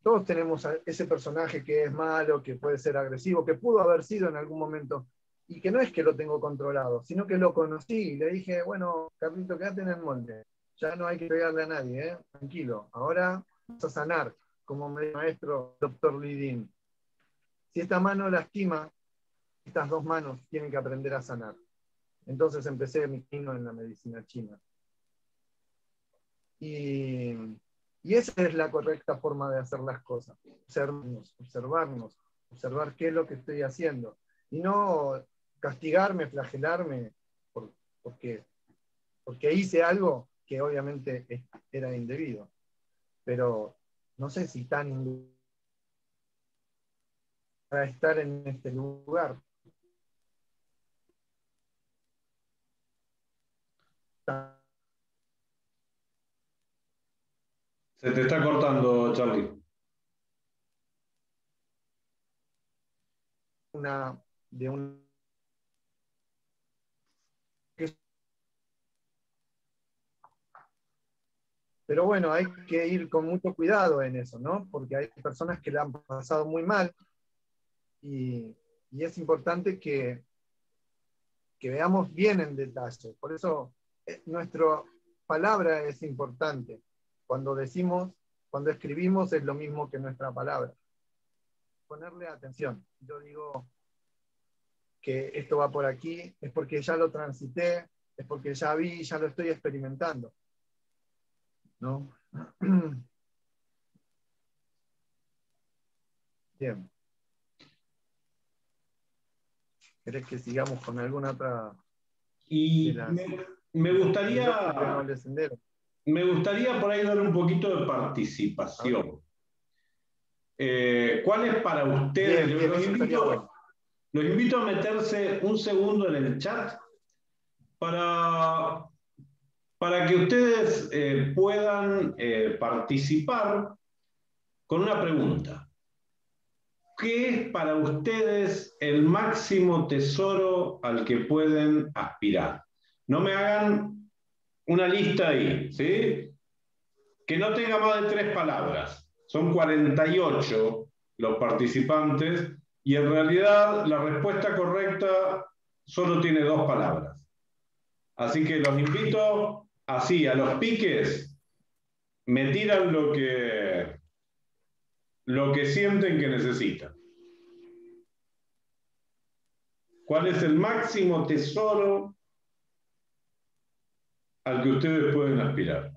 todos tenemos a ese personaje que es malo, que puede ser agresivo, que pudo haber sido en algún momento, y que no es que lo tengo controlado, sino que lo conocí y le dije, bueno, Carlito, quédate en el molde, ya no hay que pegarle a nadie, tranquilo, ahora vas a sanar, como me dijo el maestro Dr. Lidin. Si esta mano lastima, estas dos manos tienen que aprender a sanar. Entonces empecé mi camino en la medicina china. Y esa es la correcta forma de hacer las cosas. Observarnos, observar qué es lo que estoy haciendo. Y no castigarme, flagelarme, porque hice algo que obviamente era indebido. Pero no sé si tan indebido para estar en este lugar. Se te está cortando, Charlie. Pero bueno, hay que ir con mucho cuidado en eso, ¿no? Porque hay personas que la han pasado muy mal y es importante que veamos bien en detalle. Por eso nuestra palabra es importante. Cuando escribimos es lo mismo que nuestra palabra. Ponerle atención. Yo digo que esto va por aquí, es porque ya lo transité, es porque ya vi, ya lo estoy experimentando, ¿no? Bien. ¿Querés que sigamos con alguna otra? Y me gustaría por ahí dar un poquito de participación. ¿Cuál es para ustedes? Bien, Los invito a meterse un segundo en el chat para que ustedes puedan participar con una pregunta. ¿Qué es para ustedes el máximo tesoro al que pueden aspirar? No me hagan una lista ahí, ¿sí? Que no tenga más de 3 palabras. Son 48 los participantes y en realidad la respuesta correcta solo tiene 2 palabras. Así que los invito así, a los piques, me tiran lo que sienten que necesitan. ¿Cuál es el máximo tesoro al que ustedes pueden aspirar?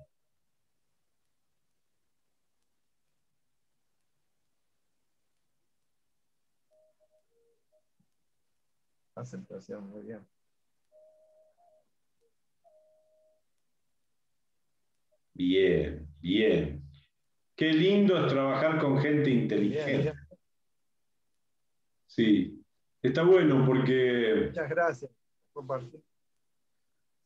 Aceptación, muy bien. Bien, bien. Qué lindo es trabajar con gente inteligente. Bien. Sí, está bueno porque... Muchas gracias por compartir.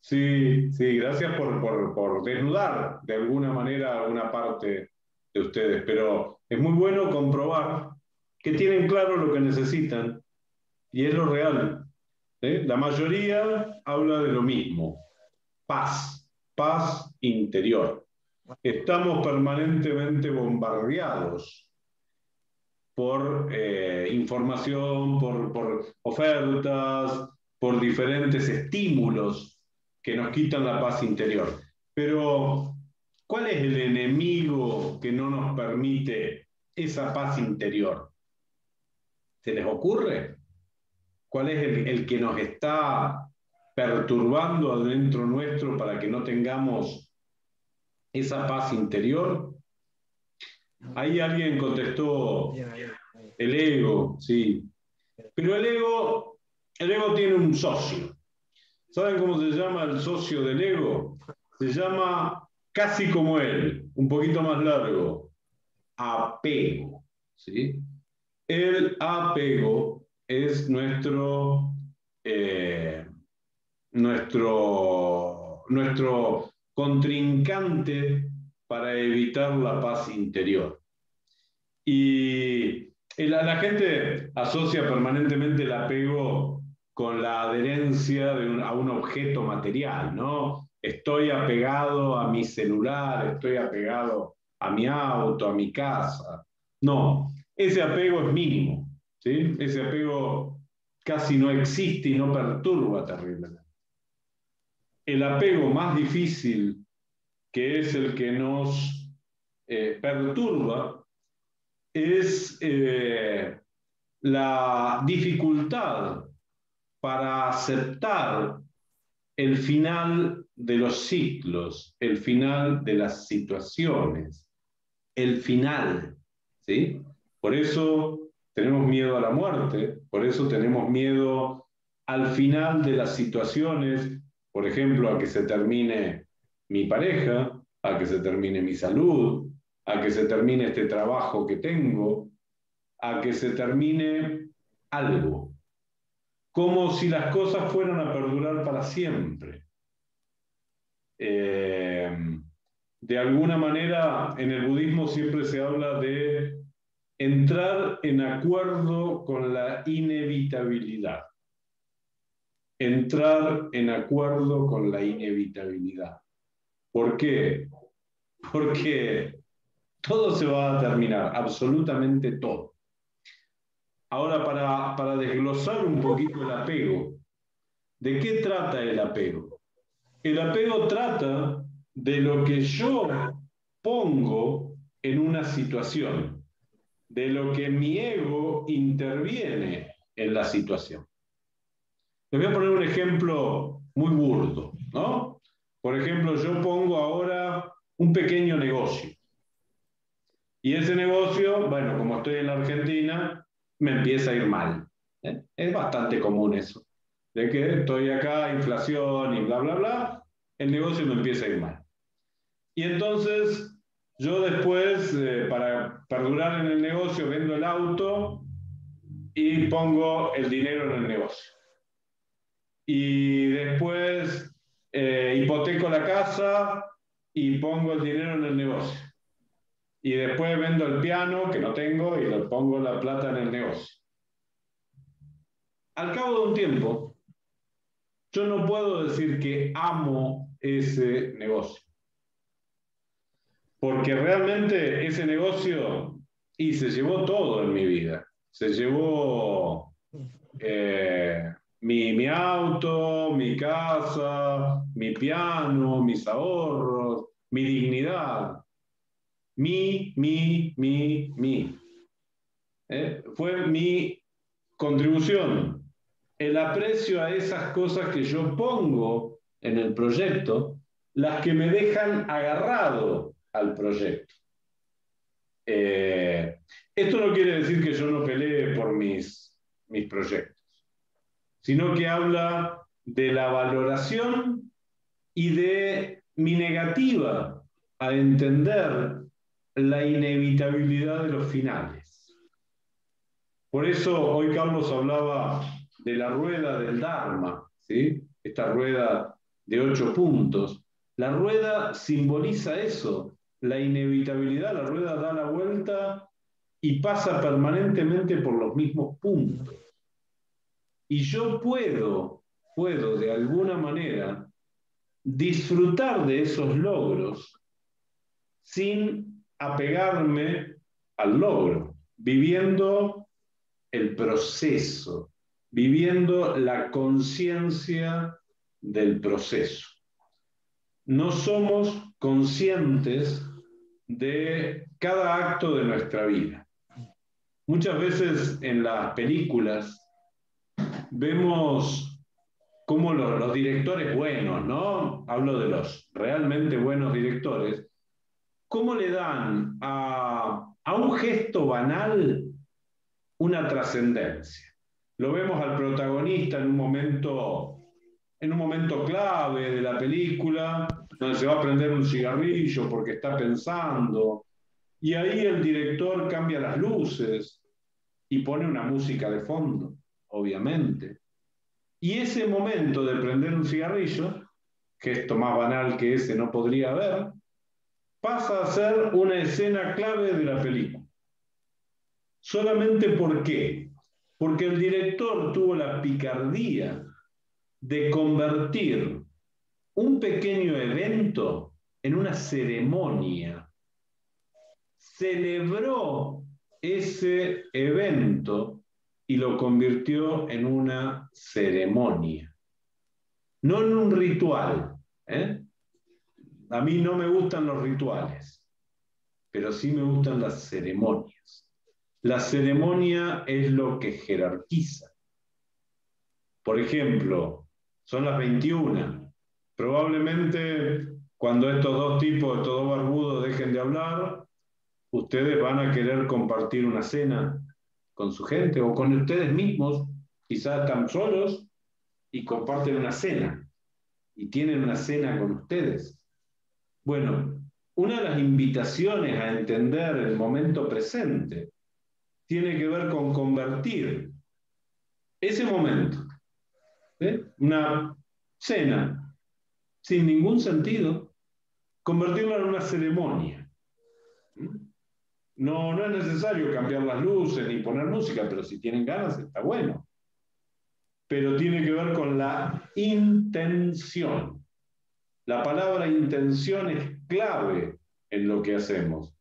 Sí, sí, gracias por desnudar de alguna manera alguna parte de ustedes, pero es muy bueno comprobar que tienen claro lo que necesitan y es lo real. La mayoría habla de lo mismo, paz, paz interior. Estamos permanentemente bombardeados por información, por ofertas, por diferentes estímulos que nos quitan la paz interior. Pero, ¿cuál es el enemigo que no nos permite esa paz interior? ¿Se les ocurre? cuál es el que nos está perturbando adentro nuestro para que no tengamos esa paz interior? Ahí alguien contestó, el ego, sí. Pero el ego tiene un socio. ¿Saben cómo se llama el socio del ego? Se llama casi como él, un poquito más largo, apego, ¿sí? El apego es nuestro contrincante para evitar la paz interior. Y la gente asocia permanentemente el apego con la adherencia a un objeto material, ¿no? Estoy apegado a mi celular, estoy apegado a mi auto, a mi casa. No, ese apego es mínimo, ¿sí? Ese apego casi no existe y no perturba terriblemente. El apego más difícil, que es el que nos perturba, es la dificultad para aceptar el final de los ciclos, el final de las situaciones, el final, ¿sí? Por eso tenemos miedo a la muerte, por eso tenemos miedo al final de las situaciones, por ejemplo, a que se termine mi pareja, a que se termine mi salud, a que se termine este trabajo que tengo, a que se termine algo, como si las cosas fueran a perdurar para siempre. De alguna manera, en el budismo siempre se habla de entrar en acuerdo con la inevitabilidad. Entrar en acuerdo con la inevitabilidad. ¿Por qué? Porque todo se va a terminar, absolutamente todo. Ahora, para desglosar un poquito el apego, ¿de qué trata el apego? El apego trata de lo que yo pongo en una situación, de lo que mi ego interviene en la situación. Les voy a poner un ejemplo muy burdo, ¿no? Por ejemplo, yo pongo ahora un pequeño negocio. Y ese negocio, bueno, como estoy en la Argentina, me empieza a ir mal. Es bastante común eso. De que estoy acá, inflación y bla, bla, bla, el negocio me empieza a ir mal. Y entonces yo después, para perdurar en el negocio, vendo el auto y pongo el dinero en el negocio. Y después hipoteco la casa y pongo el dinero en el negocio. Y después vendo el piano, que no tengo, y le pongo la plata en el negocio. Al cabo de un tiempo, yo no puedo decir que amo ese negocio. Porque realmente ese negocio, y se llevó todo en mi vida. Se llevó mi auto, mi casa, mi piano, mis ahorros, mi dignidad. Mi. Fue mi contribución. El aprecio a esas cosas que yo pongo en el proyecto, las que me dejan agarrado al proyecto. Esto no quiere decir que yo no pelee por mis proyectos, sino que habla de la valoración y de mi negativa a entender la inevitabilidad de los finales. Por eso hoy Carlos hablaba de la rueda del Dharma, ¿sí? Esta rueda de 8 puntos. La rueda simboliza eso, la inevitabilidad. La rueda da la vuelta y pasa permanentemente por los mismos puntos. Y yo puedo de alguna manera disfrutar de esos logros sin apegarme al logro, viviendo el proceso, viviendo la conciencia del proceso. No somos conscientes de cada acto de nuestra vida. Muchas veces en las películas vemos cómo los directores buenos, ¿no? Hablo de los realmente buenos directores, cómo le dan a un gesto banal una trascendencia. Lo vemos al protagonista en un momento clave de la película, donde se va a prender un cigarrillo porque está pensando, y ahí el director cambia las luces y pone una música de fondo, obviamente. Y ese momento de prender un cigarrillo, gesto más banal que ese no podría haber, pasa a ser una escena clave de la película. ¿Solamente por qué? Porque el director tuvo la picardía de convertir un pequeño evento en una ceremonia. Celebró ese evento y lo convirtió en una ceremonia, no en un ritual. A mí no me gustan los rituales, pero sí me gustan las ceremonias. La ceremonia es lo que jerarquiza. Por ejemplo, son las 21. Probablemente cuando estos dos tipos, estos dos barbudos dejen de hablar, ustedes van a querer compartir una cena con su gente o con ustedes mismos. Quizás están solos y comparten una cena y tienen una cena con ustedes. Bueno, una de las invitaciones a entender el momento presente tiene que ver con convertir ese momento, una cena sin ningún sentido, convertirla en una ceremonia. No es necesario cambiar las luces ni poner música, pero si tienen ganas está bueno. Pero tiene que ver con la intención. La palabra intención es clave en lo que hacemos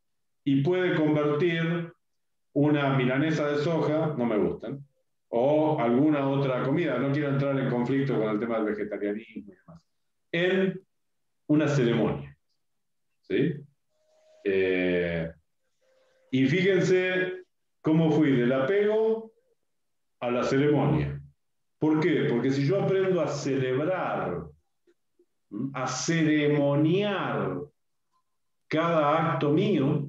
y puede convertir una milanesa de soja, no me gustan, o alguna otra comida, no quiero entrar en conflicto con el tema del vegetarianismo y demás, en una ceremonia. ¿Sí? Y fíjense cómo fui del apego a la ceremonia. ¿Por qué? Porque si yo aprendo a celebrar, a ceremoniar cada acto mío,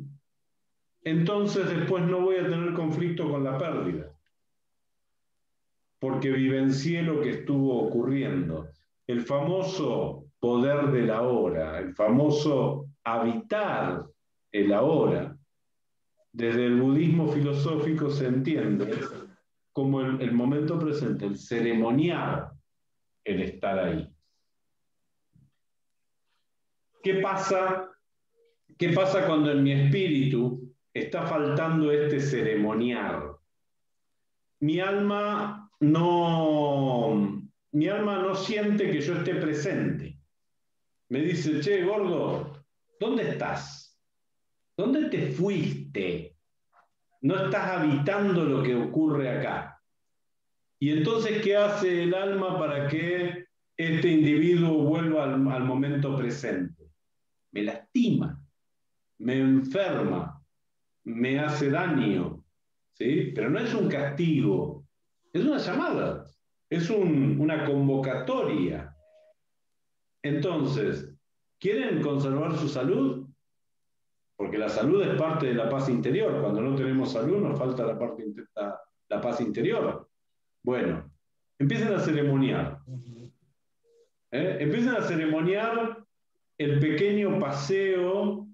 entonces después no voy a tener conflicto con la pérdida, porque vivencié lo que estuvo ocurriendo. El famoso poder del ahora, el famoso habitar el ahora, desde el budismo filosófico se entiende como el momento presente, el ceremoniar, el estar ahí. ¿Qué pasa cuando en mi espíritu está faltando este ceremoniar? Mi alma no siente que yo esté presente. Me dice, che, gordo, ¿dónde estás? ¿Dónde te fuiste? No estás habitando lo que ocurre acá. Y entonces, ¿qué hace el alma para que este individuo vuelva al momento presente? Me lastima, me enferma, me hace daño, ¿sí? Pero no es un castigo, es una llamada, es una convocatoria. Entonces, ¿quieren conservar su salud? Porque la salud es parte de la paz interior. Cuando no tenemos salud nos falta la paz interior. Bueno, empiecen a ceremoniar. Empiecen a ceremoniar el pequeño paseo,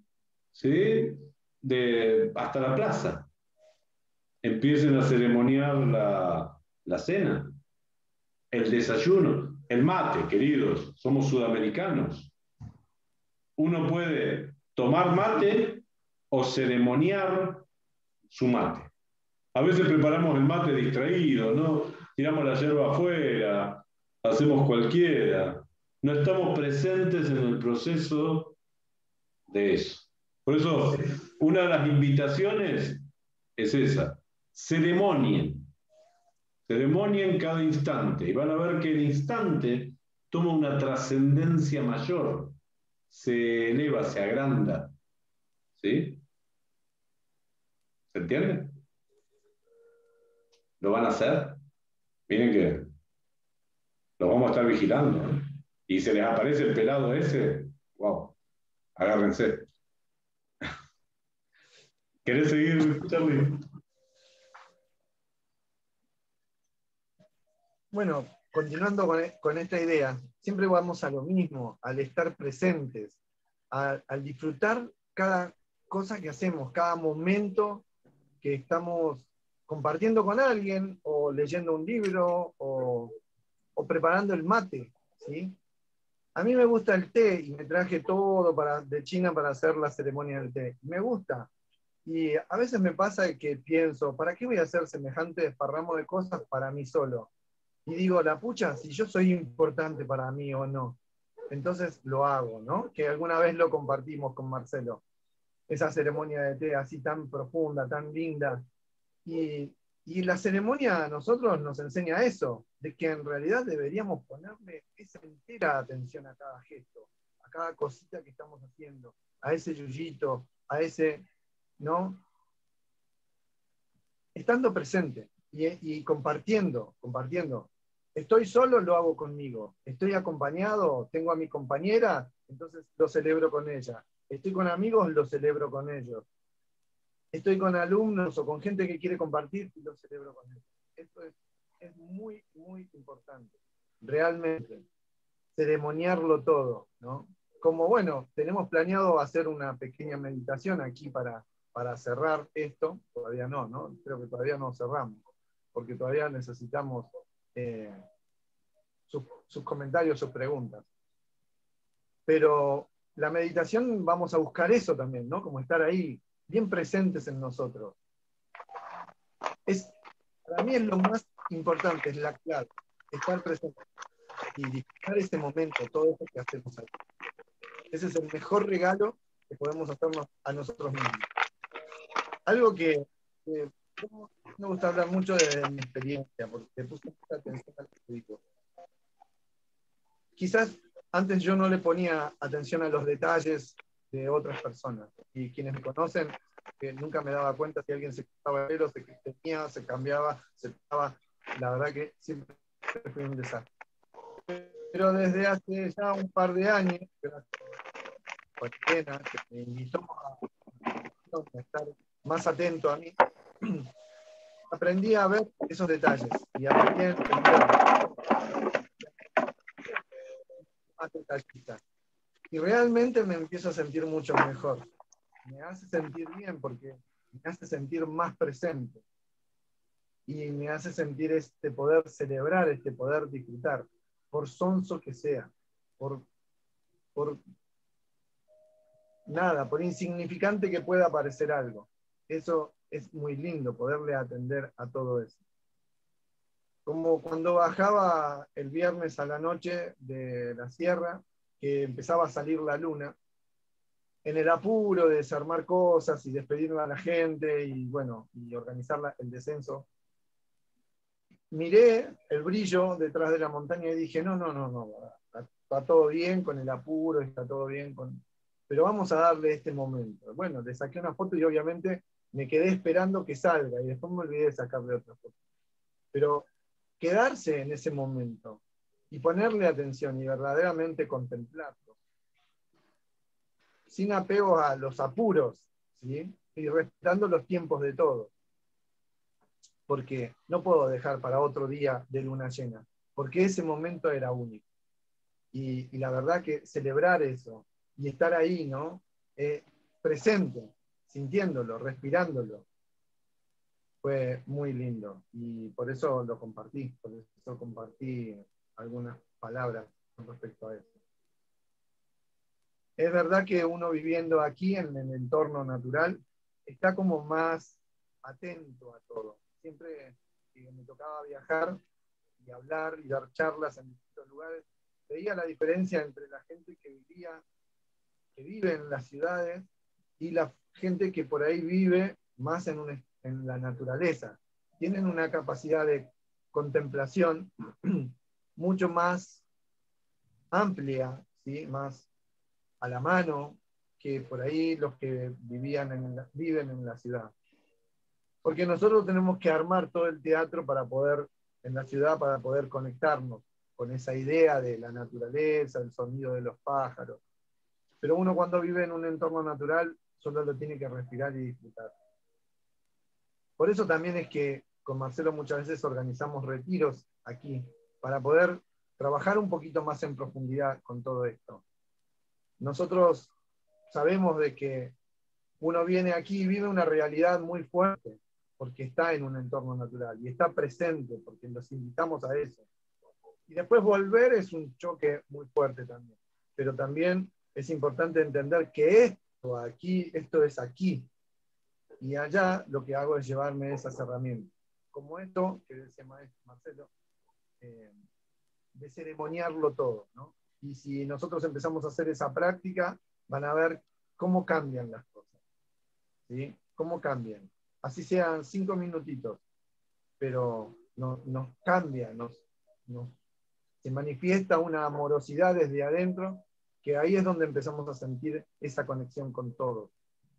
¿sí? Hasta la plaza. Empiecen a ceremoniar la cena, el desayuno, el mate, queridos, somos sudamericanos. Uno puede tomar mate o ceremoniar su mate. A veces preparamos el mate distraído, ¿no? Tiramos la yerba afuera, hacemos cualquiera. No estamos presentes en el proceso de eso. Por eso, una de las invitaciones es esa. Ceremonien cada instante y van a ver que el instante toma una trascendencia mayor, se eleva, se agranda. ¿Sí? ¿Se entiende? ¿Lo van a hacer? Miren que Los vamos a estar vigilando, ¿no? Y se les aparece el pelado ese, wow, agárrense. ¿Querés seguir, Charlie? Bueno, continuando con esta idea, siempre vamos a lo mismo, al estar presentes, al disfrutar cada cosa que hacemos, cada momento que estamos compartiendo con alguien, o leyendo un libro, o preparando el mate, ¿sí? A mí me gusta el té y me traje todo de China para hacer la ceremonia del té. Me gusta. Y a veces me pasa que pienso, ¿para qué voy a hacer semejante desparramo de cosas para mí solo? Y digo, la pucha, si yo soy importante para mí o no. Entonces lo hago, ¿no? Que alguna vez lo compartimos con Marcelo. Esa ceremonia de té así tan profunda, tan linda. Y la ceremonia a nosotros nos enseña eso, de que en realidad deberíamos ponerle esa entera atención a cada gesto, a cada cosita que estamos haciendo, a ese yuyito, a ese, ¿no? Estando presente y compartiendo. Estoy solo, lo hago conmigo. Estoy acompañado, tengo a mi compañera, entonces lo celebro con ella. Estoy con amigos, lo celebro con ellos. Estoy con alumnos o con gente que quiere compartir y lo celebro con ellos. Esto es muy, muy importante. Realmente, ceremoniarlo todo, ¿no? Como, bueno, tenemos planeado hacer una pequeña meditación aquí para cerrar esto. Todavía no, creo que todavía no cerramos, porque todavía necesitamos sus comentarios, sus preguntas. Pero la meditación vamos a buscar eso también, ¿no? Como estar ahí, bien presentes en nosotros. Para mí es lo más importante, es la clave, estar presente y disfrutar este momento, todo esto que hacemos aquí. Ese es el mejor regalo que podemos hacernos a nosotros mismos. Algo que me gusta hablar mucho de mi experiencia, porque puse mucha atención al público. Quizás antes yo no le ponía atención a los detalles de otras personas, y quienes me conocen, que nunca me daba cuenta si alguien se cortaba el pelo, se tenía, se cambiaba, se estaba. La verdad que siempre fue un desastre. Pero desde hace ya un par de años, cuarentena, que me invitó a estar más atento a mí, aprendí a ver esos detalles y aprendí a entender más detallistas. Y realmente me empiezo a sentir mucho mejor. Me hace sentir bien porque me hace sentir más presente. Y me hace sentir este poder celebrar, este poder disfrutar, por sonso que sea, por nada, por insignificante que pueda parecer algo. Eso es muy lindo, poderle atender a todo eso. Como cuando bajaba el viernes a la noche de la sierra, que empezaba a salir la luna, en el apuro de desarmar cosas y despedirme a la gente y, bueno, y organizar el descenso, miré el brillo detrás de la montaña y dije, no, está todo bien con el apuro, está todo bien pero vamos a darle este momento. Bueno, le saqué una foto y obviamente me quedé esperando que salga y después me olvidé de sacarle otra foto. Pero quedarse en ese momento y ponerle atención y verdaderamente contemplarlo, sin apego a los apuros, ¿sí? Y respetando los tiempos de todos. Porque no puedo dejar para otro día de luna llena, porque ese momento era único. Y la verdad que celebrar eso y estar ahí, ¿no? Presente, sintiéndolo, respirándolo, fue muy lindo. Y por eso lo compartí, algunas palabras con respecto a eso. Es verdad que uno viviendo aquí en el entorno natural está como más atento a todo. Siempre que me tocaba viajar y hablar y dar charlas en distintos lugares, veía la diferencia entre la gente que vive en las ciudades y la gente que por ahí vive más en la naturaleza. Tienen una capacidad de contemplación mucho más amplia, ¿sí? Más a la mano que por ahí los que viven en la ciudad. Porque nosotros tenemos que armar todo el teatro en la ciudad para poder conectarnos con esa idea de la naturaleza, el sonido de los pájaros. Pero uno cuando vive en un entorno natural solo lo tiene que respirar y disfrutar. Por eso también es que con Marcelo muchas veces organizamos retiros aquí, para poder trabajar un poquito más en profundidad con todo esto. Nosotros sabemos de que uno viene aquí y vive una realidad muy fuerte, porque está en un entorno natural y está presente, porque los invitamos a eso. Y después volver es un choque muy fuerte también. Pero también es importante entender que esto es aquí. Y allá lo que hago es llevarme esas herramientas. Como esto que decía Marcelo, de ceremoniarlo todo, ¿no? Y si nosotros empezamos a hacer esa práctica, van a ver cómo cambian las cosas. ¿Sí? Cómo cambian. Así sean 5 minutitos, pero nos cambia, se manifiesta una amorosidad desde adentro, que ahí es donde empezamos a sentir esa conexión con todo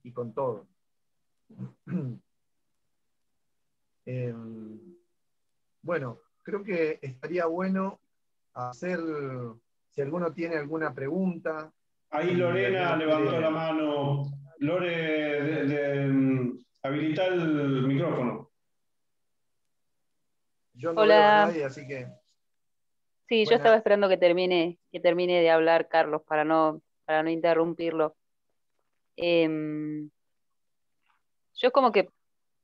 y con todo. Bueno, creo que estaría bueno hacer, si alguno tiene alguna pregunta. Ahí si Lorena alguno levantó quiere... la mano. Lore, habilita el micrófono. Yo no veo a Hola. nadie, así que... Sí, yo estaba esperando que termine de hablar Carlos para no interrumpirlo. Yo como que,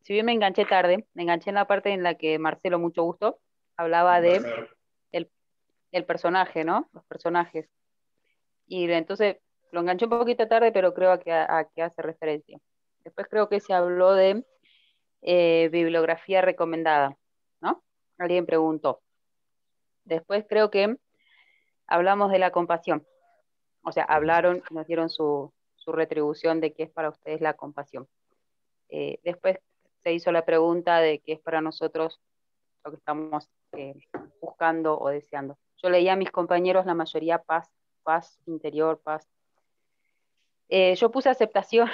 si bien me enganché tarde, me enganché en la parte en la que Marcelo, mucho gusto, hablaba de el personaje, ¿no? Los personajes. Y entonces lo enganché un poquito tarde, pero creo a que hace referencia. Después creo que se habló de bibliografía recomendada, ¿no? Alguien preguntó. Después creo que hablamos de la compasión. O sea, nos dieron su retribución de qué es para ustedes la compasión. Después se hizo la pregunta de qué es para nosotros lo que estamos buscando o deseando. Yo leía a mis compañeros, la mayoría paz interior, paz. Yo puse aceptación.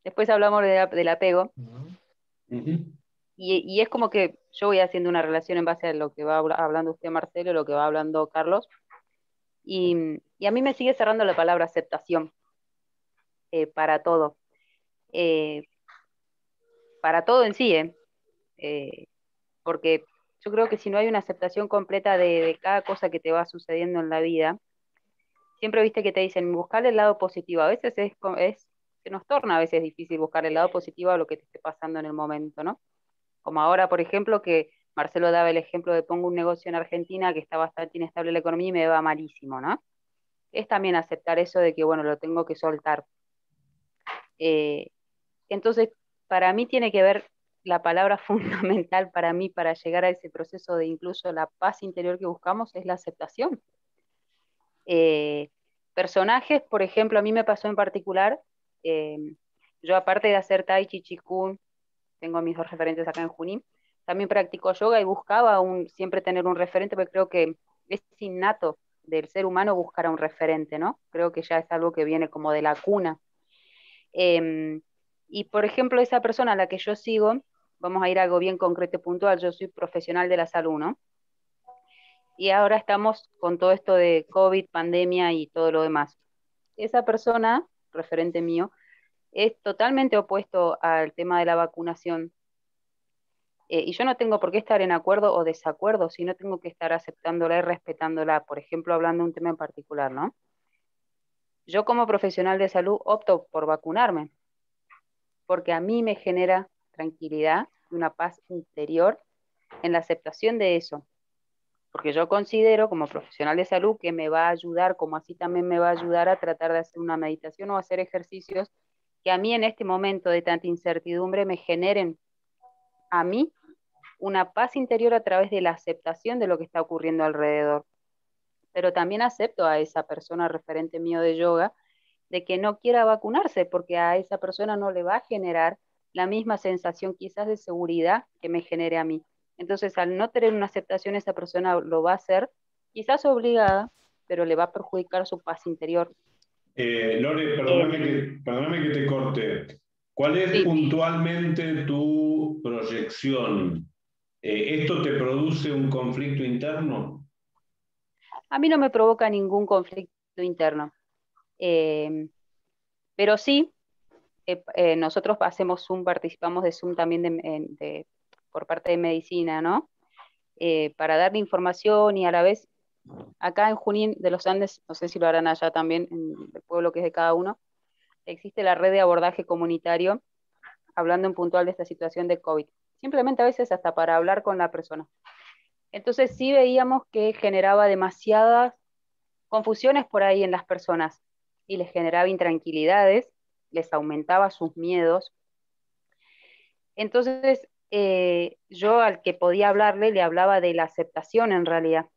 Después hablamos del apego. Y es como que yo voy haciendo una relación en base a lo que va hablando usted, Marcelo, lo que va hablando Carlos. Y a mí me sigue cerrando la palabra aceptación para todo. Para todo en sí, porque yo creo que si no hay una aceptación completa de cada cosa que te va sucediendo en la vida, siempre viste que te dicen buscar el lado positivo. A veces se nos torna a veces difícil buscar el lado positivo a lo que te esté pasando en el momento, ¿no? Como ahora, por ejemplo, que Marcelo daba el ejemplo de pongo un negocio en Argentina que está bastante inestable la economía y me va malísimo, ¿no? Es también aceptar eso de que, bueno, lo tengo que soltar. Entonces, para mí tiene que ver la palabra fundamental para mí para llegar a ese proceso de incluso la paz interior que buscamos es la aceptación. Personajes, por ejemplo, a mí me pasó en particular, yo aparte de hacer Tai Chi, Chi Kung, tengo mis 2 referentes acá en Junín, también practico yoga y buscaba siempre tener un referente, porque creo que es innato del ser humano buscar a un referente, ¿no? Creo que ya es algo que viene como de la cuna. Y por ejemplo, esa persona a la que yo sigo, vamos a ir a algo bien concreto y puntual, yo soy profesional de la salud, ¿no? Y ahora estamos con todo esto de COVID, pandemia y todo lo demás. Esa persona, referente mío, es totalmente opuesto al tema de la vacunación. Y yo no tengo por qué estar en acuerdo o desacuerdo, sino tengo que estar aceptándola y respetándola, por ejemplo, hablando de un tema en particular, ¿no? Yo como profesional de salud opto por vacunarme, porque a mí me genera tranquilidad y una paz interior en la aceptación de eso. Porque yo considero como profesional de salud que me va a ayudar, como así también me va a ayudar a tratar de hacer una meditación o hacer ejercicios que a mí en este momento de tanta incertidumbre me generen a mí una paz interior a través de la aceptación de lo que está ocurriendo alrededor. Pero también acepto a esa persona referente mío de yoga de que no quiera vacunarse porque a esa persona no le va a generar la misma sensación quizás de seguridad que me genere a mí. Entonces, al no tener una aceptación, esa persona lo va a hacer, quizás obligada, pero le va a perjudicar su paz interior. Lore, perdóname que te corte. ¿Cuál es Sí. puntualmente tu proyección ¿Esto te produce un conflicto interno? A mí no me provoca ningún conflicto interno. Pero sí, nosotros hacemos Zoom, participamos de Zoom también por parte de medicina, ¿no? Para darle información y a la vez, acá en Junín de los Andes, no sé si lo harán allá también, en el pueblo que es de cada uno, existe la red de abordaje comunitario, hablando en puntual de esta situación de COVID. Simplemente a veces hasta para hablar con la persona. Entonces sí veíamos que generaba demasiadas confusiones por ahí en las personas y les generaba intranquilidades, les aumentaba sus miedos. Entonces yo al que podía hablarle le hablaba de la aceptación en realidad.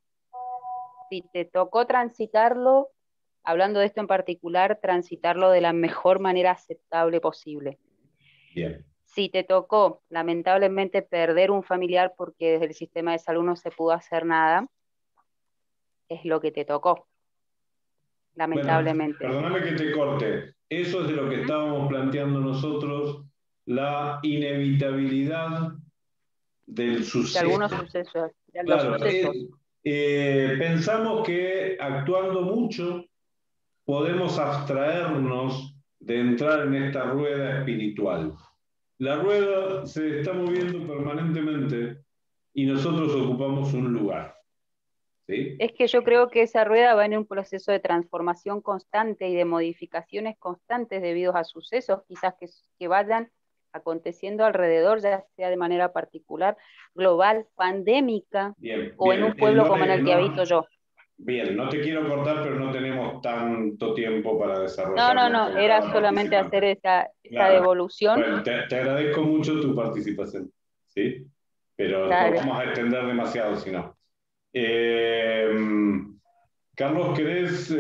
Si te tocó transitarlo, hablando de esto en particular, transitarlo de la mejor manera aceptable posible. Bien. Si te tocó, lamentablemente, perder un familiar porque desde el sistema de salud no se pudo hacer nada, es lo que te tocó, lamentablemente. Bueno, perdóname que te corte. Eso es de lo que estábamos planteando nosotros, la inevitabilidad del suceso. De algunos sucesos. De Claro, los sucesos. pensamos que actuando mucho podemos abstraernos de entrar en esta rueda espiritual. La rueda se está moviendo permanentemente y nosotros ocupamos un lugar. ¿Sí? Es que yo creo que esa rueda va en un proceso de transformación constante y de modificaciones constantes debido a sucesos quizás que vayan aconteciendo alrededor, ya sea de manera particular, global, pandémica, bien, o en un pueblo como en el que habito yo. Bien, no te quiero cortar, pero no tenemos tanto tiempo para desarrollar. No, era solamente hacer esa devolución. Bueno, te agradezco mucho tu participación, ¿sí? Pero Dale. no vamos a extender demasiado, si no. Carlos, ¿querés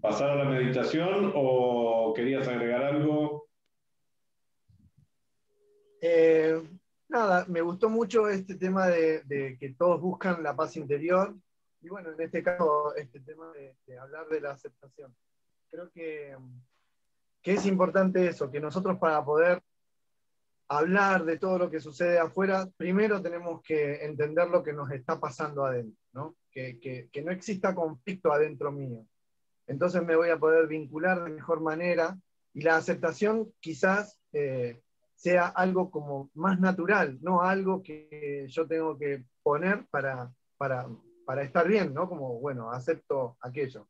pasar a la meditación o querías agregar algo? Nada, me gustó mucho este tema de que todos buscan la paz interior, y bueno, en este caso, este tema de hablar de la aceptación. Creo que es importante eso, que nosotros para poder hablar de todo lo que sucede afuera, primero tenemos que entender lo que nos está pasando adentro, ¿no? Que no exista conflicto adentro mío. Entonces me voy a poder vincular de mejor manera, y la aceptación quizás sea algo como más natural, no algo que yo tengo que poner para estar bien, ¿no? Como, bueno, acepto aquello.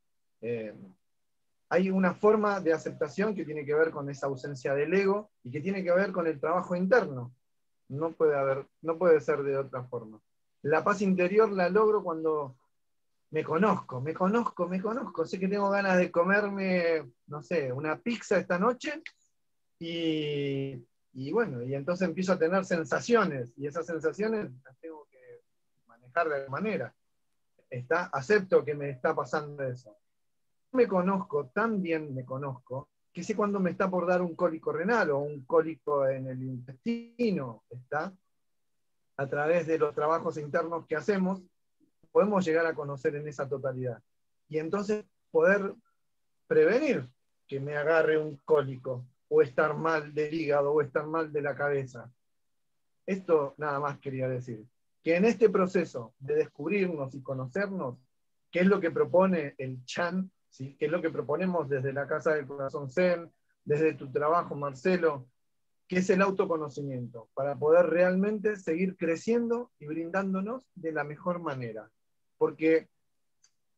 Hay una forma de aceptación que tiene que ver con esa ausencia del ego y que tiene que ver con el trabajo interno. No puede ser de otra forma. La paz interior la logro cuando me conozco. Sé que tengo ganas de comerme, no sé, una pizza esta noche y bueno, y entonces empiezo a tener sensaciones, y esas sensaciones las tengo que manejar de alguna manera. Acepto que me está pasando eso. Me conozco, tan bien me conozco, que sé cuándo me está por dar un cólico renal o un cólico en el intestino. A través de los trabajos internos que hacemos, podemos llegar a conocer en esa totalidad. Y entonces poder prevenir que me agarre un cólico, o estar mal del hígado, o estar mal de la cabeza. Esto nada más quería decir. Que en este proceso de descubrirnos y conocernos, ¿qué es lo que propone el Chan? ¿Sí? ¿Qué es lo que proponemos desde la Casa del Corazón Zen, desde tu trabajo, Marcelo? ¿Qué es el autoconocimiento? Para poder realmente seguir creciendo y brindándonos de la mejor manera. Porque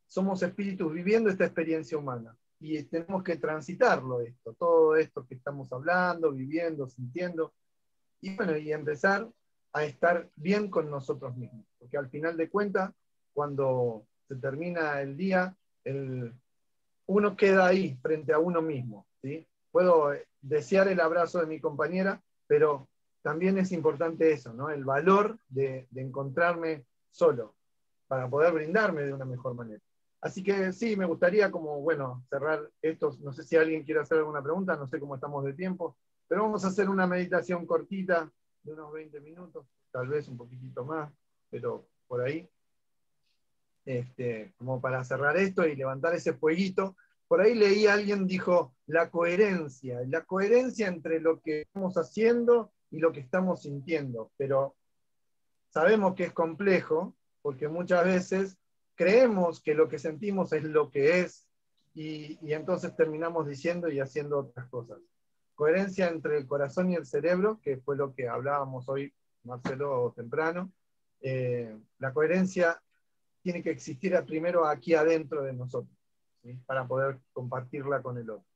somos espíritus viviendo esta experiencia humana. Y tenemos que transitarlo todo esto que estamos hablando, viviendo, sintiendo. Y bueno, y empezar a estar bien con nosotros mismos. Porque al final de cuentas, cuando se termina el día, uno queda ahí, frente a uno mismo, ¿sí? Puedo desear el abrazo de mi compañera, pero también es importante eso, ¿no? El valor de encontrarme solo, para poder brindarme de una mejor manera. Así que sí, me gustaría como, bueno, cerrar esto. No sé si alguien quiere hacer alguna pregunta, no sé cómo estamos de tiempo, pero vamos a hacer una meditación cortita de unos 20 minutos, tal vez un poquitito más, pero por ahí. Como para cerrar esto y levantar ese fueguito. Por ahí leí a alguien dijo la coherencia entre lo que estamos haciendo y lo que estamos sintiendo, pero sabemos que es complejo, porque muchas veces creemos que lo que sentimos es lo que es, y entonces terminamos diciendo y haciendo otras cosas. Coherencia entre el corazón y el cerebro, que fue lo que hablábamos hoy, Marcelo, temprano. La coherencia tiene que existir primero aquí adentro de nosotros, ¿sí? Para poder compartirla con el otro.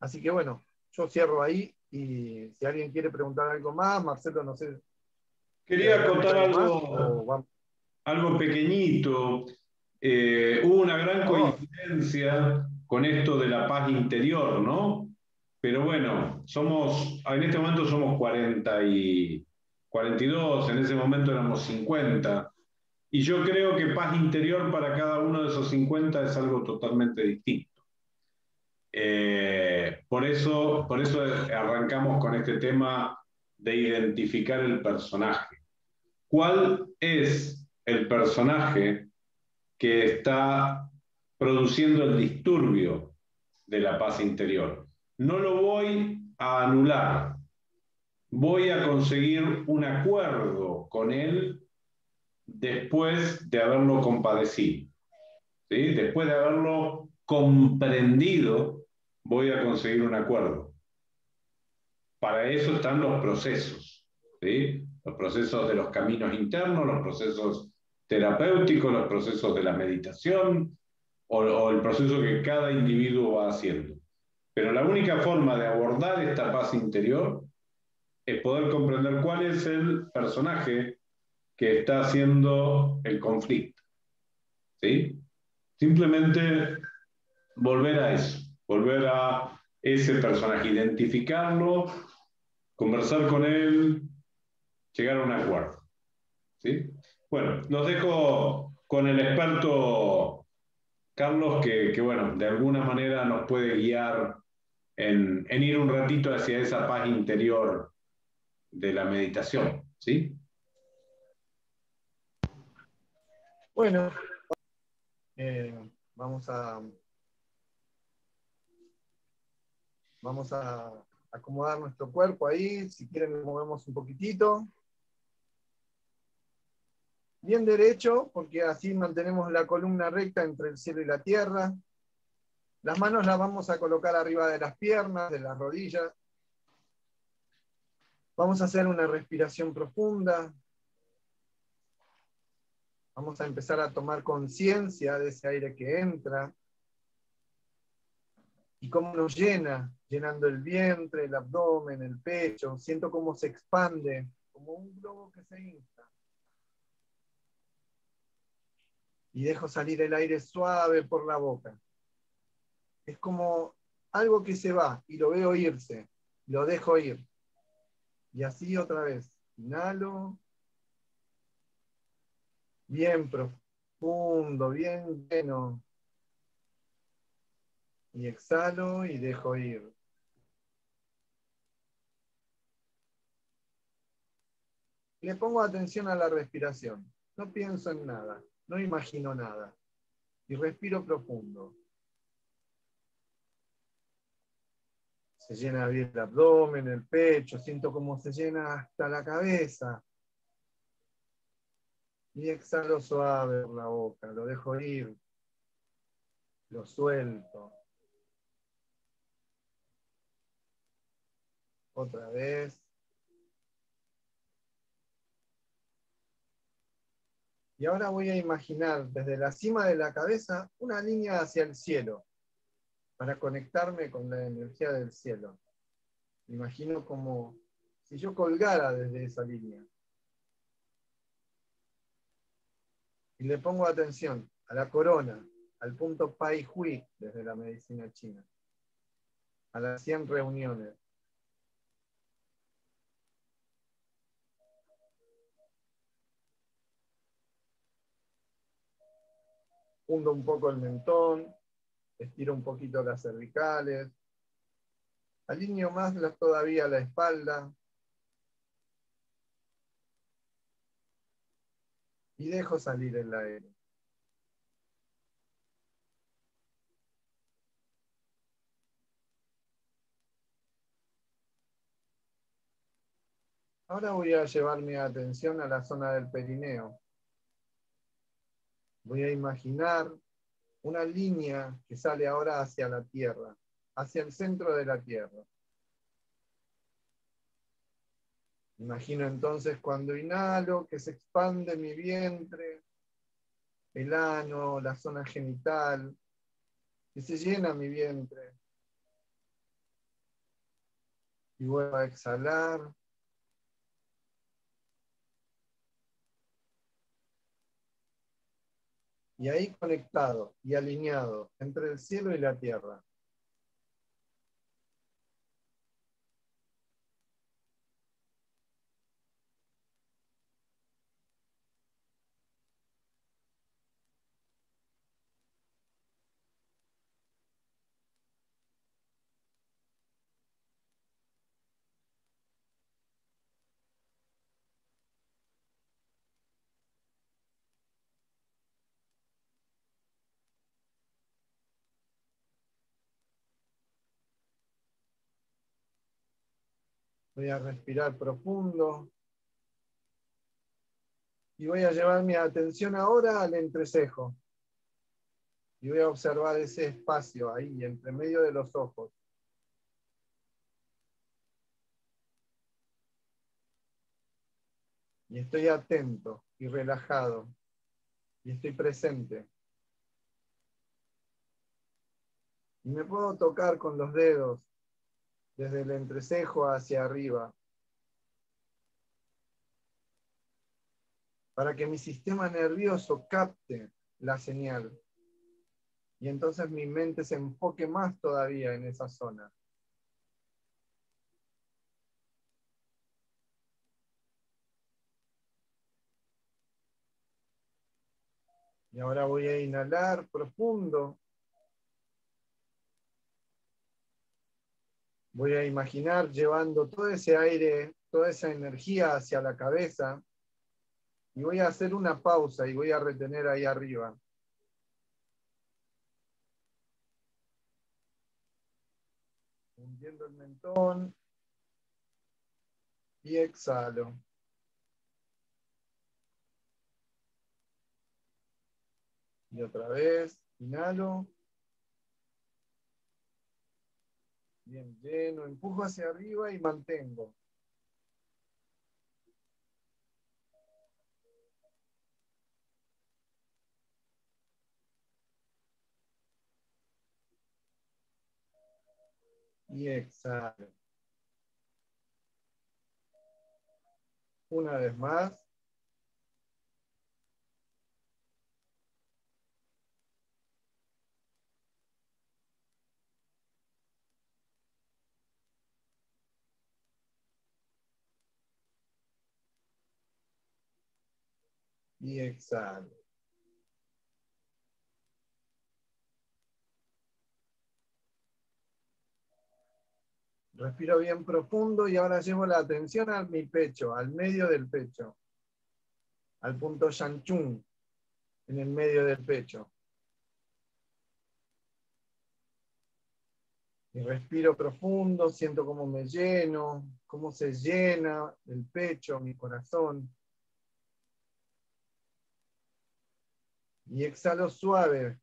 Así que bueno, yo cierro ahí, y si alguien quiere preguntar algo más, Marcelo, no sé. Quería contar algo, algo pequeñito. Hubo una gran coincidencia con esto de la paz interior, ¿no? Pero bueno, en este momento somos 42, en ese momento éramos 50. Y yo creo que paz interior para cada uno de esos 50 es algo totalmente distinto. Por eso arrancamos con este tema de identificar el personaje. ¿Cuál es el personaje que está produciendo el disturbio de la paz interior? No lo voy a anular, voy a conseguir un acuerdo con él después de haberlo compadecido, ¿sí? Después de haberlo comprendido, voy a conseguir un acuerdo. Para eso están los procesos, ¿sí? Los procesos de los caminos internos, los procesos terapéuticos, los procesos de la meditación o el proceso que cada individuo va haciendo. Pero la única forma de abordar esta paz interior es poder comprender cuál es el personaje que está haciendo el conflicto, ¿sí? Simplemente volver a eso, volver a ese personaje, identificarlo, conversar con él, llegar a un acuerdo, ¿sí? Bueno, los dejo con el experto Carlos, que bueno, de alguna manera nos puede guiar en ir un ratito hacia esa paz interior de la meditación, ¿sí? Bueno, vamos a acomodar nuestro cuerpo ahí. Si quieren, nos movemos un poquitito. Bien derecho, porque así mantenemos la columna recta entre el cielo y la tierra. Las manos las vamos a colocar arriba de las piernas, de las rodillas. Vamos a hacer una respiración profunda. Vamos a empezar a tomar conciencia de ese aire que entra y cómo nos llena, llenando el vientre, el abdomen, el pecho. Siento cómo se expande, como un globo que se infla. Y dejo salir el aire suave por la boca. Es como algo que se va y lo veo irse, lo dejo ir. Y así otra vez. Inhalo. Bien profundo, bien lleno. Y exhalo y dejo ir. Le pongo atención a la respiración. No pienso en nada, no imagino nada. Y respiro profundo. Se llena bien el abdomen, el pecho, siento cómo se llena hasta la cabeza. Y exhalo suave por la boca, lo dejo ir, lo suelto. Otra vez. Y ahora voy a imaginar desde la cima de la cabeza una línea hacia el cielo, para conectarme con la energía del cielo. Me imagino como si yo colgara desde esa línea. Y le pongo atención a la corona, al punto Pai Hui desde la medicina china, a las 100 reuniones. Hundo un poco el mentón, estiro un poquito las cervicales, alineo más todavía la espalda y dejo salir el aire. Ahora voy a llevar mi atención a la zona del perineo. Voy a imaginar una línea que sale ahora hacia la Tierra, hacia el centro de la Tierra. Imagino entonces cuando inhalo que se expande mi vientre, el ano, la zona genital, que se llena mi vientre. Y vuelvo a exhalar. Y ahí conectado y alineado entre el cielo y la tierra. Voy a respirar profundo. Y voy a llevar mi atención ahora al entrecejo. Y voy a observar ese espacio ahí, entre medio de los ojos. Y estoy atento y relajado. Y estoy presente. Y me puedo tocar con los dedos desde el entrecejo hacia arriba, para que mi sistema nervioso capte la señal. Y entonces mi mente se enfoque más todavía en esa zona. Y ahora voy a inhalar profundo. Voy a imaginar llevando todo ese aire, toda esa energía hacia la cabeza. Y voy a hacer una pausa y voy a retener ahí arriba. Hundiendo el mentón. Y exhalo. Y otra vez, inhalo. Bien lleno, empujo hacia arriba y mantengo. Y exhalo. Una vez más. Y exhalo. Respiro bien profundo y ahora llevo la atención a mi pecho, al medio del pecho, al punto Shanchun, en el medio del pecho. Y respiro profundo, siento cómo me lleno, cómo se llena el pecho, mi corazón. Y exhalo suave,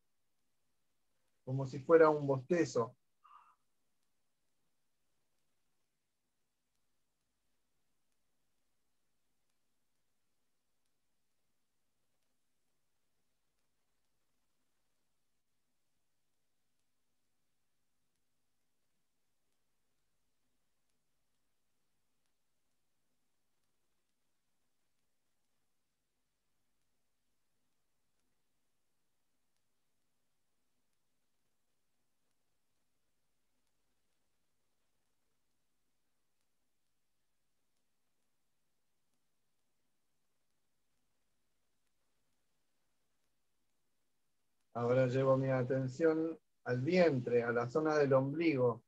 como si fuera un bostezo. Ahora llevo mi atención al vientre, a la zona del ombligo.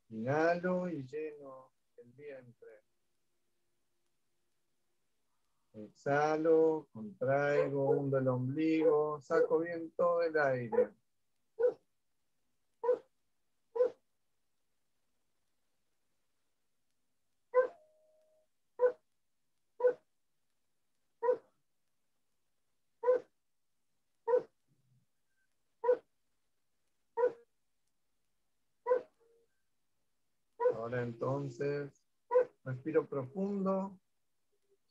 Inhalo y lleno el vientre. Exhalo, contraigo, hundo el ombligo, saco bien todo el aire. Ahora entonces, respiro profundo,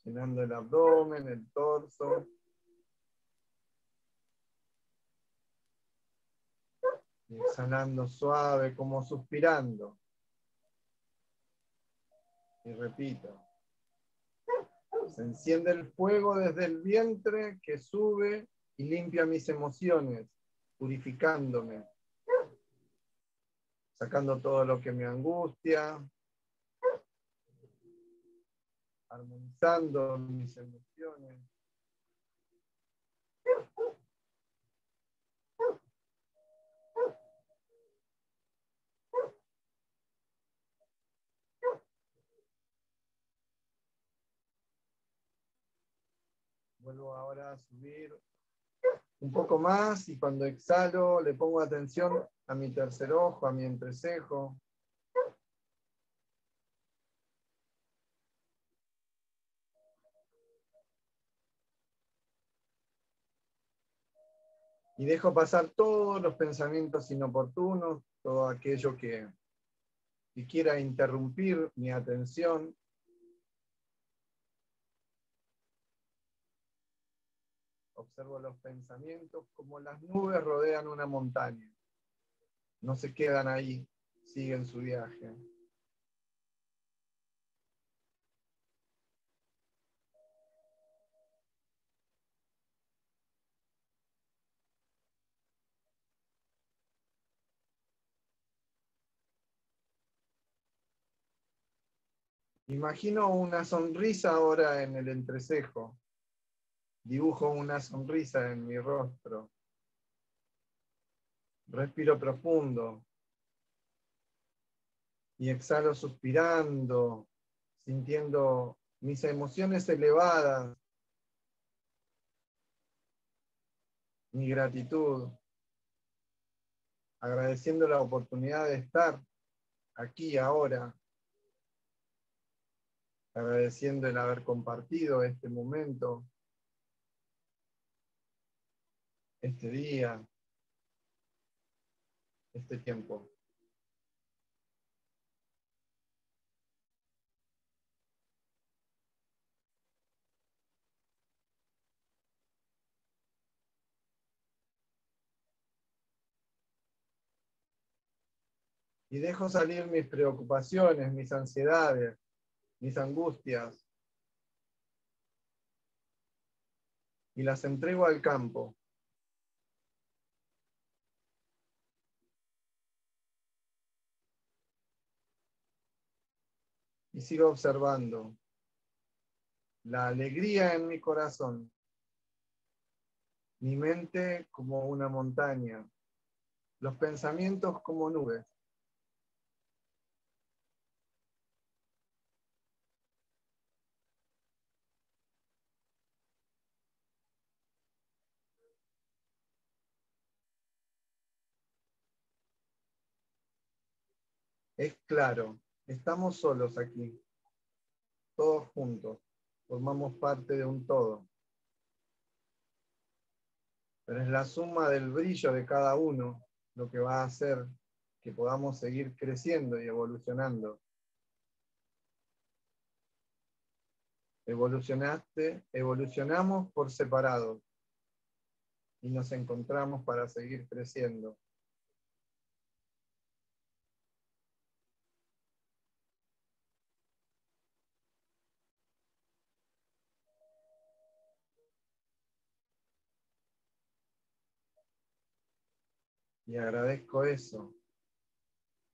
llenando el abdomen, el torso. Y exhalando suave, como suspirando. Y repito. Se enciende el fuego desde el vientre que sube y limpia mis emociones, purificándome, sacando todo lo que me angustia, armonizando mis emociones. Vuelvo ahora a subir un poco más y cuando exhalo le pongo atención a mi tercer ojo, a mi entrecejo. Y dejo pasar todos los pensamientos inoportunos, todo aquello que quiera interrumpir mi atención. Observo los pensamientos como las nubes rodean una montaña. No se quedan ahí, siguen su viaje. Imagino una sonrisa ahora en el entrecejo. Dibujo una sonrisa en mi rostro. Respiro profundo. Y exhalo suspirando, sintiendo mis emociones elevadas. Mi gratitud. Agradeciendo la oportunidad de estar aquí ahora. Agradeciendo el haber compartido este momento, este día, este tiempo. Y dejo salir mis preocupaciones, mis ansiedades, mis angustias. Y las entrego al campo. Y sigo observando la alegría en mi corazón. Mi mente como una montaña. Los pensamientos como nubes. Es claro, estamos solos aquí, todos juntos, formamos parte de un todo. Pero es la suma del brillo de cada uno lo que va a hacer que podamos seguir creciendo y evolucionando. Evolucionamos por separado y nos encontramos para seguir creciendo. Y agradezco eso,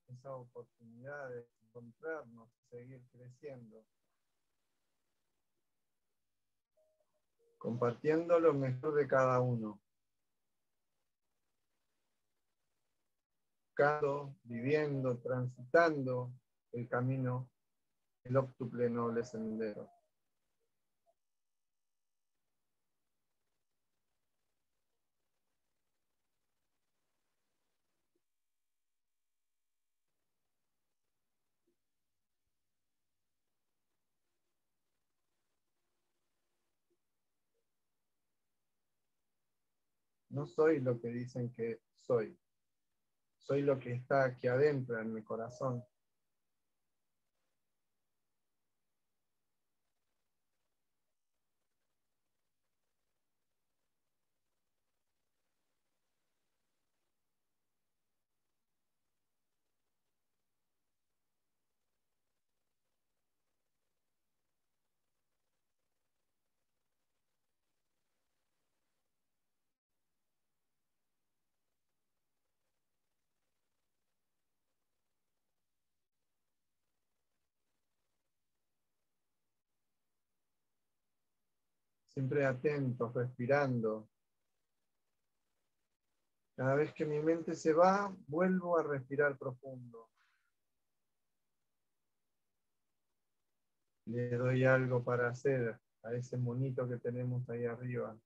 esa oportunidad de encontrarnos, seguir creciendo, compartiendo lo mejor de cada uno, buscando, viviendo, transitando el camino, el óptuple noble sendero. No soy lo que dicen que soy. Soy lo que está aquí adentro en mi corazón. siempre atentos, respirando. Cada vez que mi mente se va, vuelvo a respirar profundo. Le doy algo para hacer a ese monito que tenemos ahí arriba.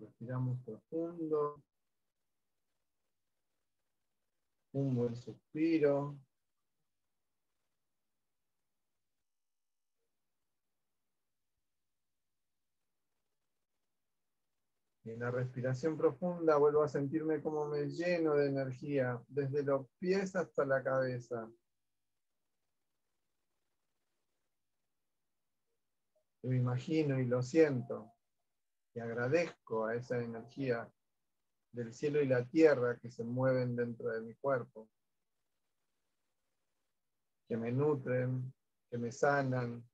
Respiramos profundo. Un buen suspiro. Y en la respiración profunda vuelvo a sentirme como me lleno de energía, desde los pies hasta la cabeza. Lo imagino y lo siento. Y agradezco a esa energía del cielo y la tierra que se mueven dentro de mi cuerpo, que me nutren, que me sanan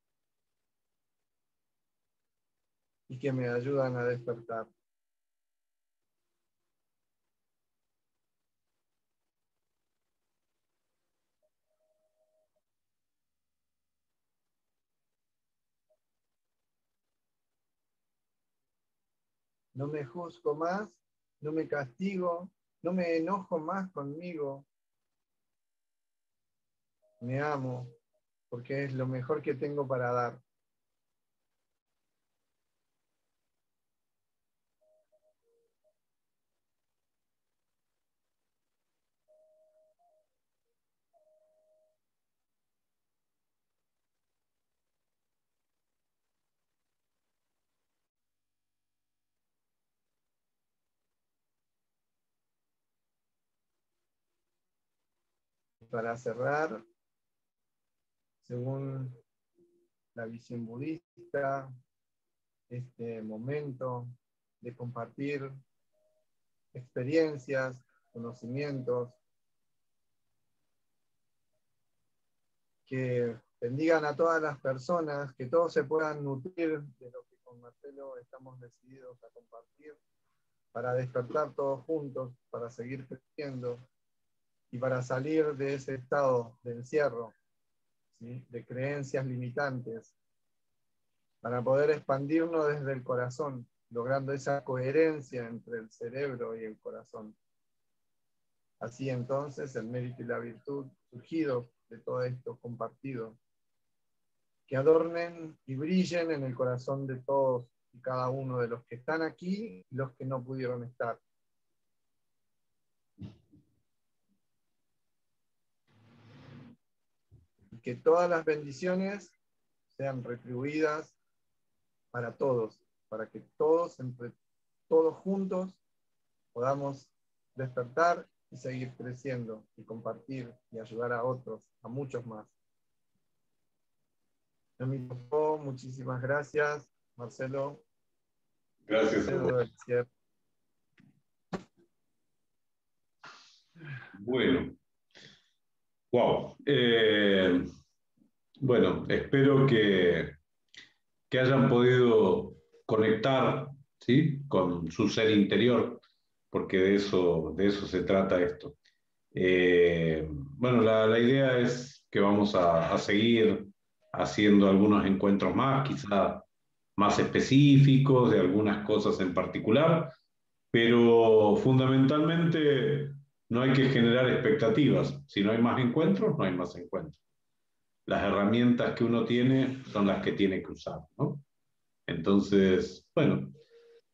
y que me ayudan a despertar. No me juzgo más, no me castigo, no me enojo más conmigo. Me amo porque es lo mejor que tengo para dar. Para cerrar, según la visión budista, este momento de compartir experiencias, conocimientos, que bendigan a todas las personas, que todos se puedan nutrir de lo que con Marcelo estamos decididos a compartir, para despertar todos juntos, para seguir creciendo y para salir de ese estado de encierro, ¿sí?, de creencias limitantes, para poder expandirnos desde el corazón, logrando esa coherencia entre el cerebro y el corazón. Así entonces el mérito y la virtud surgidos de todo esto compartido, que adornen y brillen en el corazón de todos y cada uno de los que están aquí y los que no pudieron estar. Y que todas las bendiciones sean retribuidas para todos, para que todos, entre todos juntos, podamos despertar y seguir creciendo y compartir y ayudar a otros, a muchos más. Muchísimas gracias, Marcelo. Gracias. Bueno. Wow. Bueno, espero que hayan podido conectar, ¿sí?, con su ser interior, porque de eso se trata esto. Bueno, la idea es que vamos a seguir haciendo algunos encuentros más, quizá más específicos, de algunas cosas en particular, pero fundamentalmente no hay que generar expectativas. Si no hay más encuentros, no hay más encuentros. Las herramientas que uno tiene son las que tiene que usar, ¿no? Entonces, bueno,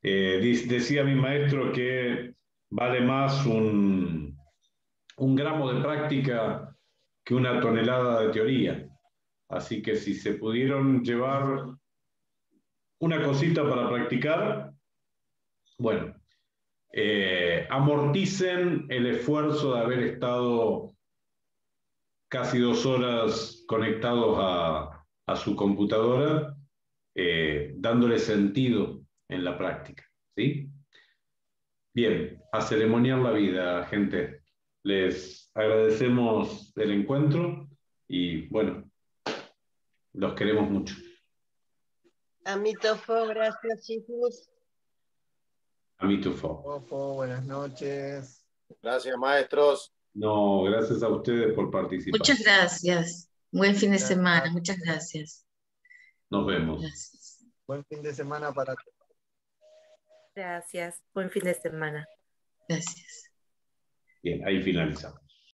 decía mi maestro que vale más un gramo de práctica que una tonelada de teoría. Así que si se pudieron llevar una cosita para practicar. Bueno, amorticen el esfuerzo de haber estado casi 2 horas conectados a su computadora, dándole sentido en la práctica, ¿sí? Bien, a ceremoniar la vida, gente. Les agradecemos el encuentro y, bueno, los queremos mucho. Amitofo, gracias, chicos. Amitofo. Ojo, buenas noches. Gracias, maestros. No, gracias a ustedes por participar. Muchas gracias. Buen fin de semana. Muchas gracias. Nos vemos. Gracias. Buen fin de semana para todos. Gracias. Buen fin de semana. Gracias. Bien, ahí finalizamos.